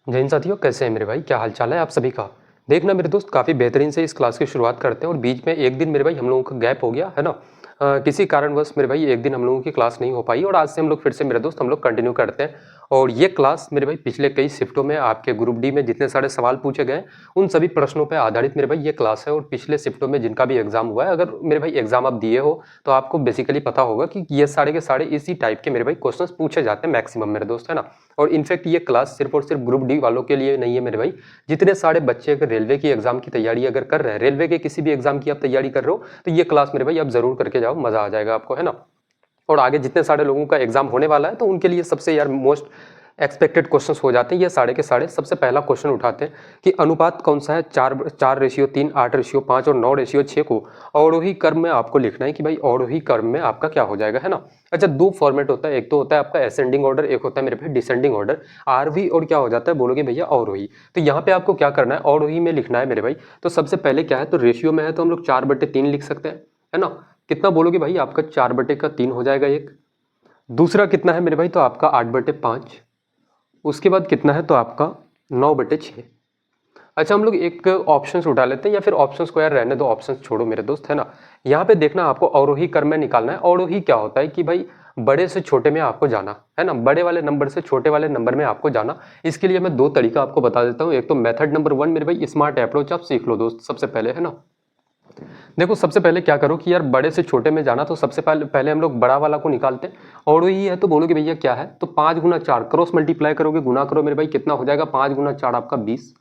जय हिंद साथियों, कैसे हैं मेरे भाई? क्या हाल चाल है आप सभी का? देखना मेरे दोस्त, काफ़ी बेहतरीन से इस क्लास की शुरुआत करते हैं और बीच में एक दिन मेरे भाई हम लोगों का गैप हो गया है ना। किसी कारणवश मेरे भाई एक दिन हम लोगों की क्लास नहीं हो पाई और आज से हम लोग फिर से मेरे दोस्त हम लोग कंटिन्यू करते हैं। और ये क्लास मेरे भाई पिछले कई शिफ्टों में आपके ग्रुप डी में जितने सारे सवाल पूछे गए उन सभी प्रश्नों पर आधारित मेरे भाई ये क्लास है। और पिछले शिफ्टों में जिनका भी एग्जाम हुआ है, अगर मेरे भाई एग्जाम आप दिए हो तो आपको बेसिकली पता होगा कि ये सारे के सारे इसी टाइप के मेरे भाई क्वेश्चंस पूछे जाते हैं मैक्सिमम मेरे दोस्त, है ना। और इनफैक्ट ये क्लास सिर्फ और सिर्फ ग्रुप डी वालों के लिए नहीं है मेरे भाई। जितने सारे बच्चे अगर रेलवे की एग्जाम की तैयारी अगर कर रहे हैं, रेलवे के किसी भी एग्जाम की आप तैयारी कर रहे हो, तो ये क्लास मेरे भाई आप जरूर करके जाओ, मजा आ जाएगा आपको, है ना। और आगे जितने सारे लोगों का एग्जाम होने वाला है तो उनके लिए सबसे यार मोस्ट एक्सपेक्टेड क्वेश्चंस हो जाते हैं ये सारे के सारे। सबसे पहला क्वेश्चन उठाते हैं कि अनुपात कौन सा है 4:3, 8:5 और 9:6 को अवरोही क्रम में आपको लिखना है कि भाई अवरोही क्रम में आपका क्या हो जाएगा, है ना। अच्छा, दो फॉर्मेट होता है, एक तो होता है आपका असेंडिंग ऑर्डर, एक होता है मेरे भाई डिसेंडिंग ऑर्डर। आरवी और क्या हो जाता है बोलोगे भैया, अवरोही। तो यहाँ पे आपको क्या करना है, अवरोही में लिखना है मेरे भाई। तो सबसे पहले क्या है, तो रेशियो में है तो हम लोग 4/3 लिख सकते हैं, है ना। कितना बोलोगे भाई, आपका 4/3 हो जाएगा एक। दूसरा कितना है मेरे भाई, तो आपका 8/5। उसके बाद कितना है, तो आपका 9/6। अच्छा, हम लोग एक ऑप्शंस उठा लेते हैं, या फिर ऑप्शंस को यार रहने दो, ऑप्शंस छोड़ो मेरे दोस्त, है ना। यहाँ पे देखना आपको अवरोही क्रम में निकालना है। अवरोही क्या होता है कि भाई बड़े से छोटे में आपको जाना है ना, बड़े वाले नंबर से छोटे वाले नंबर में आपको जाना। इसके लिए मैं दो तरीका आपको बता देता हूँ। एक तो मेथड नंबर 1 मेरे भाई स्मार्ट अप्रोच आप सीख लो दोस्त सबसे पहले, है ना। देखो सबसे पहले क्या करो कि यार बड़े से छोटे में जाना, तो सबसे पहले हम लोग बड़ा वाला को निकालते हैं। और ये है तो बोलोगे भैया क्या है, तो 5 × 4 क्रॉस मल्टीप्लाई करोगे, गुना करो मेरे भाई, कितना हो जाएगा 5 × 4 आपका 20।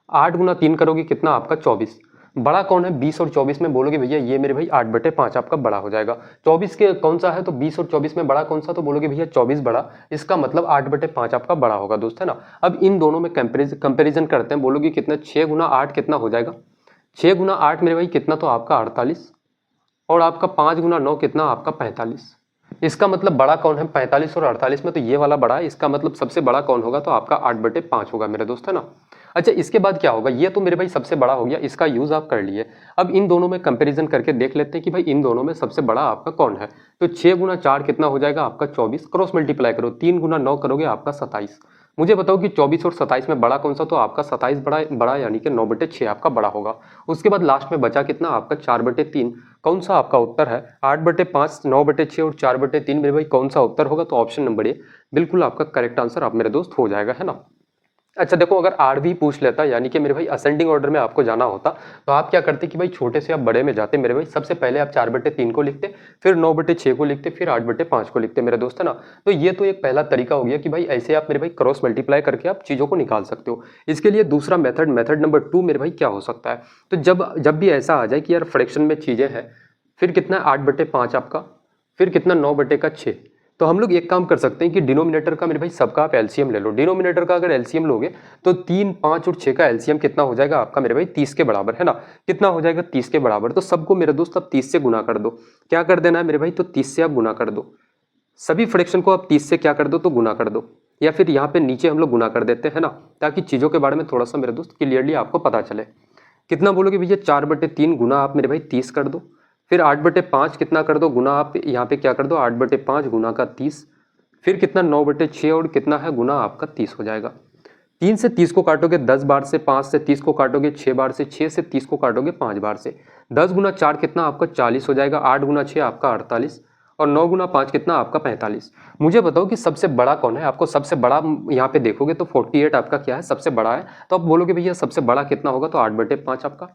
8 × 3 करोगे कितना आपका 24। बड़ा कौन है 20 और 24 में, बोलोगे भैया ये मेरे भाई 8/5 आपका बड़ा हो जाएगा। 24 के कौन सा है, तो 20 और 24 में बड़ा कौन सा, तो बोलोगे भैया 24 बड़ा। इसका मतलब 8/5 आपका बड़ा होगा दोस्त, है ना। अब इन दोनों में कंपेरिजन करते हैं, बोलोगे कितना 6 × 8 कितना हो जाएगा, 6 × 8 मेरे भाई कितना, तो आपका 48। और आपका 5 × 9 कितना आपका 45। इसका मतलब बड़ा कौन है 45 और 48 में, तो ये वाला बड़ा है। इसका मतलब सबसे बड़ा कौन होगा, तो आपका 8/5 होगा मेरे दोस्त, है ना। अच्छा, इसके बाद क्या होगा, ये तो मेरे भाई सबसे बड़ा हो गया, इसका यूज आप कर लिए। अब इन दोनों में कंपैरिजन करके देख लेते हैं कि भाई इन दोनों में सबसे बड़ा आपका कौन है। तो 6 × 4 कितना हो जाएगा आपका 24, क्रॉस मल्टीप्लाई करो, 3 × 9 करोगे आपका 27। मुझे बताओ कि 24 और 27 में बड़ा कौन सा, तो आपका 27 बड़ा यानी कि 9/6 आपका बड़ा होगा। उसके बाद लास्ट में बचा कितना आपका 4/3। कौन सा आपका उत्तर है, 8/5, 9/6 और 4/3 मेरे भाई कौन सा उत्तर होगा, तो ऑप्शन नंबर ए बिल्कुल आपका करेक्ट आंसर आप मेरे दोस्त हो जाएगा, है ना। अच्छा देखो, अगर आर भी पूछ लेता यानी कि मेरे भाई असेंडिंग ऑर्डर में आपको जाना होता, तो आप क्या करते कि भाई छोटे से आप बड़े में जाते मेरे भाई। सबसे पहले आप 4/3 को लिखते, फिर 9/6 को लिखते, फिर 8/5 को लिखते मेरे दोस्त, है ना। तो ये तो एक पहला तरीका हो गया कि भाई ऐसे आप मेरे भाई क्रॉस मल्टीप्लाई करके आप चीजों को निकाल सकते हो। इसके लिए दूसरा मेथड नंबर 2 मेरे भाई क्या हो सकता है, तो जब भी ऐसा आ जाए कि यार फ्रैक्शन में चीजें हैं, फिर कितना 8/5 आपका, फिर कितना 9/6। तो हम लोग एक काम कर सकते हैं कि डिनोमिनेटर का मेरे भाई सबका आप एलसीएम ले लो। डिनोमिनेटर का अगर एलसीएम लोगे तो 3, 5 और 6 का एलसीएम कितना हो जाएगा आपका मेरे भाई 30 के बराबर, है ना। कितना हो जाएगा 30 के बराबर। तो सबको मेरे दोस्त अब 30 से गुना कर दो। क्या कर देना है मेरे भाई, तो 30 से आप गुना कर दो। सभी फ्रैक्शन को आप 30 से क्या कर दो, तो गुना कर दो। या फिर यहाँ पे नीचे हम लोग गुना कर देते हैं ना, ताकि चीजों के बारे में थोड़ा सा मेरे दोस्त क्लियरली आपको पता चले। कितना बोलोगे भैया, 4/3 गुना आप मेरे भाई 30 कर दो। फिर 8/5 कितना कर दो, गुना आप यहाँ पे क्या कर दो 8/5 गुना का 30। फिर कितना 9/6 और कितना है गुना आपका 30 हो जाएगा। 3 से 30 को काटोगे 10 बार से, 5 से 30 को काटोगे 6 बार से, 6 से 30 को काटोगे 5 बार से। 10 × 4 कितना आपका 40 हो जाएगा, 8 × 6 आपका 48 और 9 × 5 कितना आपका 45। मुझे बताओ कि सबसे बड़ा कौन है। आपको सबसे बड़ा यहाँ पे देखोगे तो 48 आपका क्या है, सबसे बड़ा है। तो आप बोलोगे भैया सबसे बड़ा कितना होगा, तो 8/5 आपका,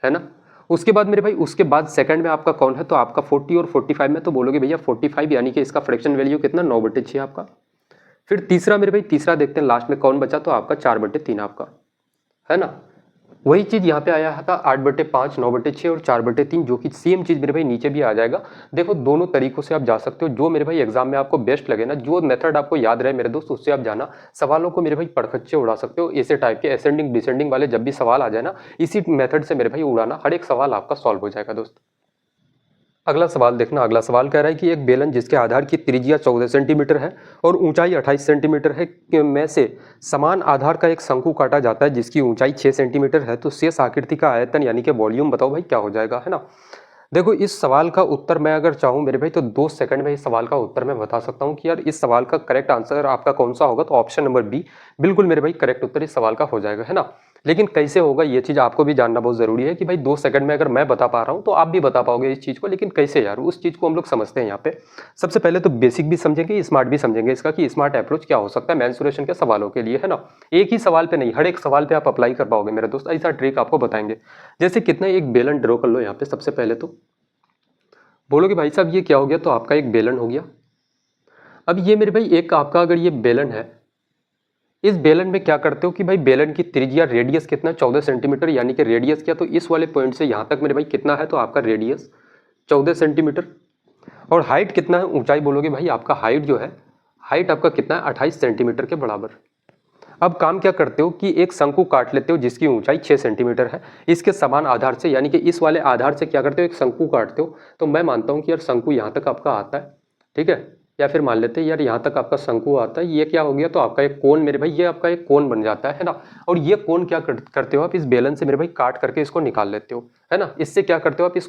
है ना। उसके बाद मेरे भाई, उसके बाद सेकंड में आपका कौन है, तो आपका 40 और 45 में, तो बोलोगे भैया 45 यानी कि इसका फ्रैक्शन वैल्यू कितना 9/6 आपका। फिर तीसरा मेरे भाई, तीसरा देखते हैं लास्ट में कौन बचा, तो आपका 4/3 आपका, है ना। वही चीज यहाँ पे आया था 8/5, 9/6 और 4/3, जो कि सेम चीज मेरे भाई नीचे भी आ जाएगा। देखो दोनों तरीकों से आप जा सकते हो, जो मेरे भाई एग्जाम में आपको बेस्ट लगे ना, जो मेथड आपको याद रहे मेरे दोस्त, उससे आप जाना। सवालों को मेरे भाई पड़खच्चे उड़ा सकते हो, ऐसे टाइप के असेंडिंग डिसेंडिंग वाले जब भी सवाल आ जाए ना, इसी मेथड से मेरे भाई उड़ाना, हर एक सवाल आपका सॉल्व हो जाएगा दोस्त। अगला सवाल देखना, अगला सवाल कह रहा है कि एक बेलन जिसके आधार की त्रिज्या 14 सेंटीमीटर है और ऊंचाई 28 सेंटीमीटर है में से समान आधार का एक शंकु काटा जाता है जिसकी ऊंचाई 6 सेंटीमीटर है, तो शेष आकृति का आयतन यानी कि वॉल्यूम बताओ भाई क्या हो जाएगा, है ना। देखो इस सवाल का उत्तर मैं अगर चाहूँ मेरे भाई तो 2 सेकंड में इस सवाल का उत्तर मैं बता सकता हूँ कि यार इस सवाल का करेक्ट आंसर आपका कौन सा होगा, तो ऑप्शन नंबर बी बिल्कुल मेरे भाई करेक्ट उत्तर इस सवाल का हो जाएगा, है ना। लेकिन कैसे होगा ये चीज़ आपको भी जानना बहुत ज़रूरी है कि भाई 2 सेकंड में अगर मैं बता पा रहा हूँ तो आप भी बता पाओगे इस चीज़ को, लेकिन कैसे यार, उस चीज़ को हम लोग समझते हैं यहाँ पे। सबसे पहले तो बेसिक भी समझेंगे, स्मार्ट भी समझेंगे इसका कि स्मार्ट अप्रोच क्या हो सकता है मेंसुरेशन के सवालों के लिए, है ना। एक ही सवाल पे नहीं, हर एक सवाल पे आप अप्लाई कर पाओगे मेरे दोस्त, ऐसा ट्रिक आपको बताएंगे। जैसे कितना, एक बेलन ड्रॉ कर लो यहाँ पे। सबसे पहले तो बोलोगे भाई साहब ये क्या हो गया, तो आपका एक बेलन हो गया। अब ये मेरे भाई एक आपका अगर ये बेलन है, इस बेलन में क्या करते हो कि भाई बेलन की त्रिज्या रेडियस कितना है 14 सेंटीमीटर, यानी कि रेडियस क्या, तो इस वाले पॉइंट से यहाँ तक मेरे भाई कितना है, तो आपका रेडियस 14 सेंटीमीटर। और हाइट कितना है, ऊंचाई बोलोगे भाई आपका हाइट जो है, हाइट आपका कितना है 28 सेंटीमीटर के बराबर। अब काम क्या करते हो कि एक शंकु काट लेते हो जिसकी ऊंचाई 6 सेंटीमीटर है, इसके समान आधार से यानी कि इस वाले आधार से क्या करते हो, एक शंकु काटते हो। तो मैं मानता हूं कि यार शंकु यहाँ तक आपका आता है, ठीक है, या फिर मान लेते हैं यार यहाँ तक आपका शंकु आता है, ये क्या हो गया, तो आपका एक कोण मेरे भाई, ये आपका एक कोण बन जाता है ना। और ये कोण क्या करते हो आप, इस बेलन से मेरे भाई काट करके इसको निकाल लेते हो, है ना। इससे क्या करते हो आप, इस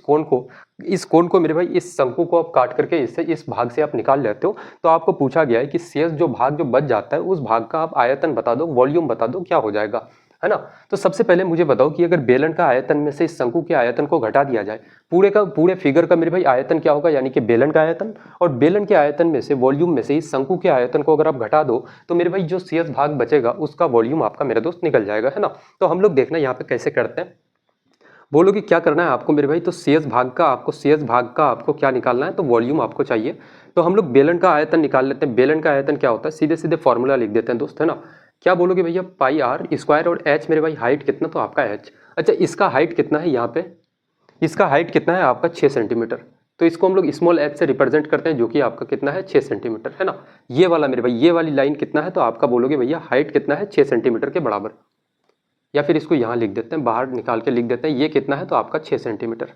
कोण को मेरे भाई, इस शंकु को आप काट करके इससे इस भाग से आप निकाल लेते हो। तो आपको पूछा गया है कि शेष जो भाग जो बच जाता है उस भाग का आप आयतन बता दो, वॉल्यूम बता दो, क्या हो जाएगा, है ना। तो सबसे पहले मुझे बताओ कि अगर बेलन का आयतन में से इस शंकु के आयतन को घटा दिया जाए, पूरे फिगर का मेरे भाई आयतन क्या होगा, यानी कि बेलन का आयतन, और बेलन के आयतन में से, वॉल्यूम में से इस शंकु के आयतन को अगर आप घटा दो तो मेरे भाई जो शेष भाग बचेगा उसका वॉल्यूम आपका मेरे दोस्त निकल जाएगा, है ना। तो हम लोग देखना यहाँ पे कैसे करते हैं। बोलोगे क्या करना है आपको मेरे भाई, तो शेष भाग का आपको क्या निकालना है, तो वॉल्यूम आपको चाहिए। तो हम लोग बेलन का आयतन निकाल लेते हैं। बेलन का आयतन क्या होता है, सीधे सीधे फॉर्मूला लिख देते हैं दोस्त, है ना। क्या बोलोगे भैया, पाई आर स्क्वायर, और एच मेरे भाई हाइट कितना, तो आपका एच, अच्छा इसका हाइट कितना है यहाँ पे, इसका हाइट कितना है आपका 6 सेंटीमीटर। तो इसको हम लोग स्मॉल एच से रिप्रेजेंट करते हैं, जो कि आपका कितना है 6 सेंटीमीटर, है ना। ये वाला मेरे भाई, ये वाली लाइन कितना है, तो आपका बोलोगे भैया हाइट कितना है 6 सेंटीमीटर के बराबर। या फिर इसको यहाँ लिख देते हैं, बाहर निकाल के लिख देते हैं, ये कितना है, तो आपका 6 सेंटीमीटर।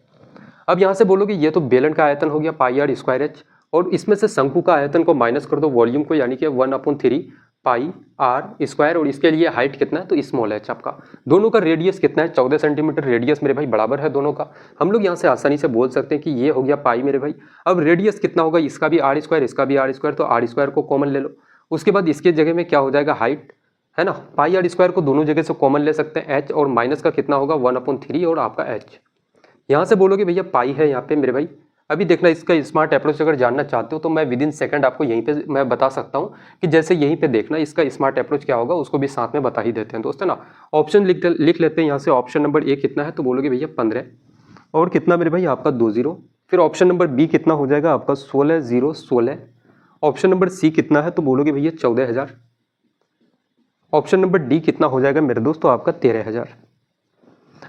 अब यहाँ से बोलोगे ये तो बेलन का आयतन हो गया पाई आर स्क्वायर एच, और इसमें से शंकु का आयतन को माइनस कर दो, वॉल्यूम को, यानी कि 1/3 पाई आर स्क्वायर, और इसके लिए हाइट कितना है, तो स्मॉल एच आपका। दोनों का रेडियस कितना है 14 सेंटीमीटर, रेडियस मेरे भाई बराबर है दोनों का। हम लोग यहाँ से आसानी से बोल सकते हैं कि ये हो गया पाई मेरे भाई। अब रेडियस कितना होगा, इसका भी आर स्क्वायर, इसका भी आर स्क्वायर, तो आर स्क्वायर को कॉमन ले लो। उसके बाद इसके जगह में क्या हो जाएगा, हाइट, है ना। पाई आर स्क्वायर को दोनों जगह से कॉमन ले सकते हैं, एच, और माइनस का कितना होगा 1/3 और आपका एच। यहाँ से बोलोगे भैया पाई है यहाँ पे मेरे भाई। अभी देखना, इसका स्मार्ट अप्रोच अगर जानना चाहते हो तो मैं विद इन सेकंड आपको यहीं पे मैं बता सकता हूँ कि जैसे यहीं पे देखना इसका स्मार्ट अप्रोच क्या होगा, उसको भी साथ में बता ही देते हैं दोस्त, है ना। ऑप्शन लिख लेते हैं यहाँ से। ऑप्शन नंबर ए कितना है, तो बोलोगे भैया 15, और कितना मेरे भाई आपका 20। फिर ऑप्शन नंबर बी कितना हो जाएगा आपका 16,016। ऑप्शन नंबर सी कितना है, तो बोलोगे भैया 14,000। ऑप्शन नंबर डी कितना हो जाएगा मेरे दोस्त, तो आपका 13,000।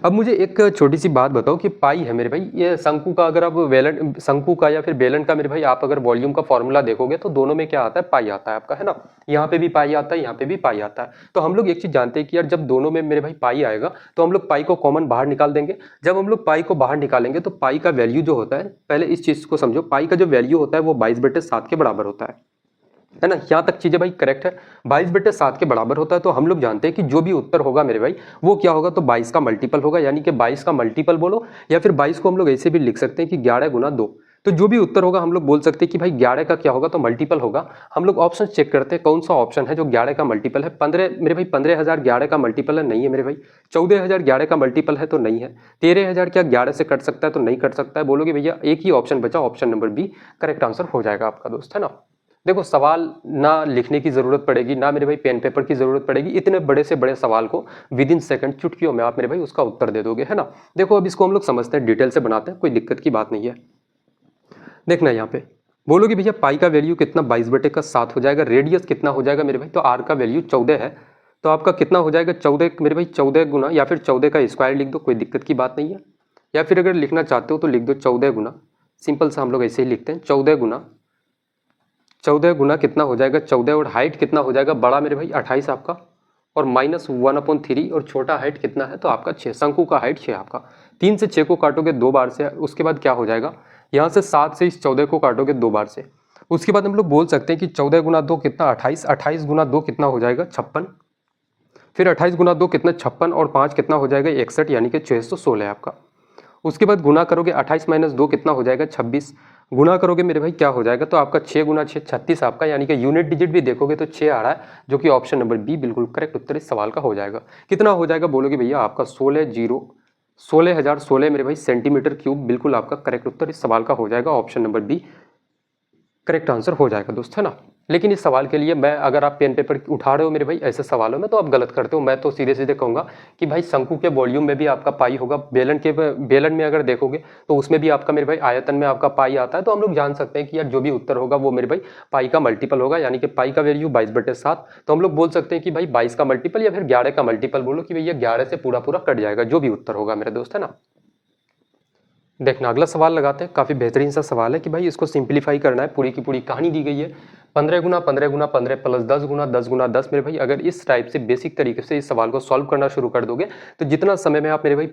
अब मुझे एक छोटी सी बात बताओ कि पाई है मेरे भाई, ये शंकु का, अगर आप बेलन शंकु का या फिर बेलन का मेरे भाई आप अगर वॉल्यूम का फॉर्मूला देखोगे तो दोनों में क्या आता है, पाई आता है आपका, है ना। यहाँ पे भी पाई आता है, यहाँ पे भी पाई आता है। तो हम लोग एक चीज जानते हैं कि यार जब दोनों में मेरे भाई पाई आएगा तो हम लोग पाई को कॉमन बाहर निकाल देंगे। जब हम लोग पाई को बाहर निकालेंगे तो पाई का वैल्यू जो होता है, पहले इस चीज को समझो, पाई का जो वैल्यू होता है वो 22/7 के बराबर होता है ना। यहाँ तक चीजें भाई करेक्ट है, 22/7 के बराबर होता है। तो हम लोग जानते हैं कि जो भी उत्तर होगा मेरे भाई वो क्या होगा, तो 22 का मल्टीपल होगा, यानी कि 22 का मल्टीपल बोलो, या फिर 22 को हम लोग ऐसे भी लिख सकते हैं कि 11 गुना 2। तो जो भी उत्तर होगा हम लोग बोल सकते हैं कि भाई 11 का क्या होगा, तो मल्टीपल होगा। हम लोग ऑप्शन चेक करते हैं कौन सा ऑप्शन है जो 11 का मल्टीपल है। 15 मेरे भाई, 15,000 11 का मल्टीपल है, नहीं है मेरे भाई। 14,000 11 का मल्टीपल है, तो नहीं है। 13,000 क्या 11 से कट सकता है, तो नहीं कट सकता है। बोलोगे भैया एक ही ऑप्शन बचा, option number B correct answer हो जाएगा आपका दोस्त, है ना। देखो सवाल ना लिखने की जरूरत पड़ेगी, ना मेरे भाई पेन पेपर की जरूरत पड़ेगी। इतने बड़े से बड़े सवाल को विद इन सेकंड चुटकियों में आप मेरे भाई उसका उत्तर दे दोगे, है ना। देखो अब इसको हम लोग समझते हैं, डिटेल से बनाते हैं, कोई दिक्कत की बात नहीं है। देखना यहाँ पे बोलोगे भैया पाई का वैल्यू कितना 22/7 हो जाएगा। रेडियस कितना हो जाएगा मेरे भाई, तो आर का वैल्यू 14 है, तो आपका कितना हो जाएगा 14 मेरे भाई, 14 गुना, या फिर 14 का स्क्वायर लिख दो, कोई दिक्कत की बात नहीं है। या फिर अगर लिखना चाहते हो तो लिख दो 14 गुना, सिंपल सा हम लोग ऐसे ही लिखते हैं, 14 गुना कितना हो जाएगा 14, और हाइट कितना हो जाएगा बड़ा मेरे भाई 28 आपका, और -1/3, और छोटा हाइट कितना है, तो आपका 6। शंकु का हाइट 6 आपका। 3 से 6 को काटोगे 2 बार से, उसके बाद क्या हो जाएगा, यहाँ से 7 से इस 14 को काटोगे 2 बार से। उसके बाद हम लोग बोल सकते हैं कि 14 गुना 2 कितना 28, 28 गुना 2 कितना हो जाएगा 56। फिर 28 गुना 2 कितना 56, और 5 कितना हो जाएगा 61, यानी कि 616 आपका। उसके बाद गुना करोगे 28 माइनस 2 कितना हो जाएगा 26, गुना करोगे मेरे भाई क्या हो जाएगा, तो आपका 6 गुना 6 36 आपका, यानी कि यूनिट डिजिट भी देखोगे तो 6 आ रहा है, जो कि ऑप्शन नंबर बी बिल्कुल करेक्ट उत्तर इस सवाल का हो जाएगा। कितना हो जाएगा बोलोगे भैया, आपका 16,016 मेरे भाई सेंटीमीटर क्यूब, बिल्कुल आपका करेक्ट उत्तर इस सवाल का हो जाएगा, option number B correct answer हो जाएगा दोस्त, है ना। लेकिन इस सवाल के लिए मैं, अगर आप पेन पेपर उठा रहे हो मेरे भाई ऐसे सवालों में, तो आप गलत करते हो। मैं तो सीधे सीधे कहूंगा कि भाई शंकु के वॉल्यूम में भी आपका पाई होगा, बेलन में अगर देखोगे तो उसमें भी आपका मेरे भाई आयतन में आपका पाई आता है, तो हम लोग जान सकते हैं कि यार जो भी उत्तर होगा वो मेरे भाई पाई का मल्टीपल होगा, यानी कि पाई का वैल्यू 22/7, तो हम लोग बोल सकते हैं कि भाई 22 का मल्टीपल या फिर 11 का मल्टीपल बोलो कि भैया 11 से पूरा पूरा कट जाएगा जो भी उत्तर होगा मेरे दोस्त, है ना। देखना अगला सवाल लगाते हैं, काफी बेहतरीन सा सवाल है कि भाई इसको सिंपलीफाई करना है, पूरी की पूरी कहानी दी गई है। 15 गुना 15 गुना 15 प्लस 10 गुना 10 गुना 10 मेरे भाई, अगर इस टाइप से बेसिक तरीके से इस सवाल को सॉल्व करना शुरू कर दोगे तो जितना समय में आप मेरे भाई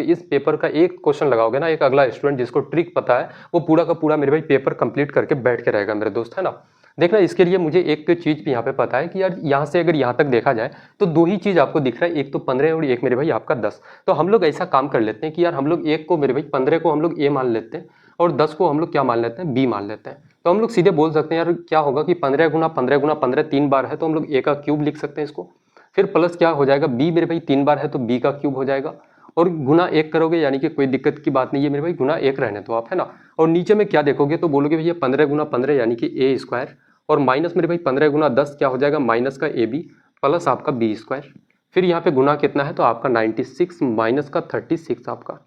इस पेपर का एक क्वेश्चन लगाओगे ना, एक अगला स्टूडेंट जिसको ट्रिक पता है वो पूरा का पूरा मेरे भाई पेपर कंप्लीट करके बैठ के रहेगा मेरे दोस्त, है ना। देखना इसके लिए मुझे एक चीज भी यहाँ पे पता है कि यार यहाँ से अगर यहाँ तक देखा जाए तो दो ही चीज आपको दिख रहा है, एक तो 15 और एक मेरे भाई आपका 10। तो हम लोग ऐसा काम कर लेते हैं कि यार हम लोग एक को मेरे भाई 15 को हम लोग ए मान लेते हैं और 10 को हम लोग क्या मान लेते हैं, बी मान लेते हैं। तो हम लोग सीधे बोल सकते हैं यार क्या होगा कि 15 गुना 15 गुना 15 3 बार है तो हम लोग ए का क्यूब लिख सकते हैं इसको, फिर प्लस क्या हो जाएगा बी मेरे भाई 3 बार है तो बी का क्यूब हो जाएगा, और गुना 1 करोगे यानी कि कोई दिक्कत की बात नहीं है मेरे भाई, गुना 1 रहने दो आप, है ना। और नीचे में क्या देखोगे तो बोलोगे भैया 15 गुना 15 यानी कि ए स्क्वायर, और माइनस मेरे भाई 15 गुना 10 क्या हो जाएगा, माइनस का ए बी प्लस आपका बी स्क्वायर, फिर यहाँ पे गुना कितना है तो आपका 96 माइनस का 36 आपका।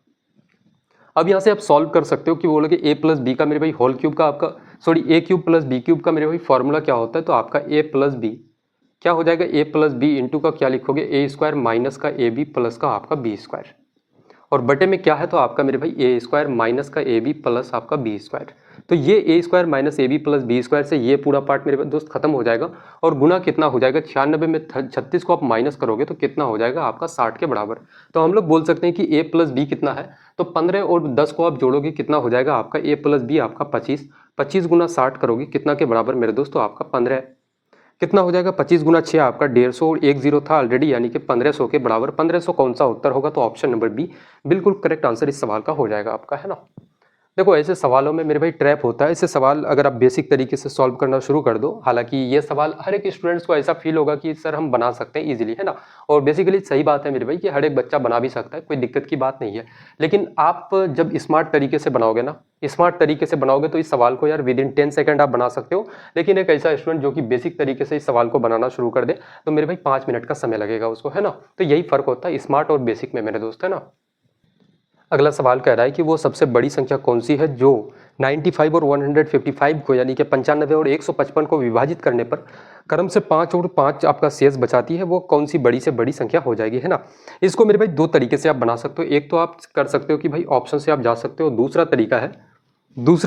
अब यहाँ से आप सॉल्व कर सकते हो कि बोलोगे ए प्लस बी का मेरे भाई होल क्यूब का आपका, सॉरी ए क्यूब प्लस बी क्यूब का मेरे भाई फॉर्मूला क्या होता है, तो आपका ए प्लस बी क्या हो जाएगा, ए प्लस बी इंटू का क्या लिखोगे ए स्क्वायर माइनस का ए बी प्लस का आपका बी स्क्वायर, और बटे में क्या है तो आपका मेरे भाई ए स्क्वायर माइनस का ए बी प्लस आपका बी स्क्वायर। तो ये A square minus A B plus B square से ये पूरा पार्ट मेरे दोस्त खत्म हो जाएगा, और गुना कितना हो जाएगा 96 में 36 को आप माइनस करोगे तो कितना हो जाएगा आपका 60 के बराबर। तो हम लोग बोल सकते हैं कि ए प्लस बी कितना है, तो 15 और 10 को आप जोड़ोगे कितना हो जाएगा आपका ए प्लस बी आपका 25, 25 गुना 60 करोगे कितना के बराबर मेरे दोस्तों आपका 15, कितना हो जाएगा 25 गुना 6 आपका 150, और 10 था ऑलरेडी यानी कि 1500 के बराबर। 1500 कौन सा उत्तर होगा, तो ऑप्शन नंबर बी बिल्कुल करेक्ट आंसर इस सवाल का हो जाएगा आपका, है ना। देखो ऐसे सवालों में मेरे भाई ट्रैप होता है, ऐसे सवाल अगर आप बेसिक तरीके से सॉल्व करना शुरू कर दो, हालांकि ये सवाल हर एक स्टूडेंट्स को ऐसा फील होगा कि सर हम बना सकते हैं इजीली, है ना। और बेसिकली सही बात है मेरे भाई कि हर एक बच्चा बना भी सकता है, कोई दिक्कत की बात नहीं है। लेकिन आप जब स्मार्ट तरीके से बनाओगे ना, स्मार्ट तरीके से बनाओगे तो इस सवाल को यार विद इन 10 सेकंड आप बना सकते हो। लेकिन एक ऐसा स्टूडेंट जो कि बेसिक तरीके से इस सवाल को बनाना शुरू कर दे तो मेरे भाई 5 मिनट का समय लगेगा उसको, है ना। तो यही फर्क होता है स्मार्ट और बेसिक में मेरे दोस्त, है ना। अगला सवाल कह रहा है कि वो सबसे बड़ी संख्या कौन सी है जो 95 और 155 को यानी कि 95 और 155 को विभाजित करने पर क्रम से 5 और 5 आपका शेष बचाती है, वो कौन सी बड़ी से बड़ी संख्या हो जाएगी, है ना। इसको मेरे भाई दो तरीके से आप बना सकते हो, एक तो आप कर सकते हो कि भाई ऑप्शन से आप जा सकते हो, दूसरा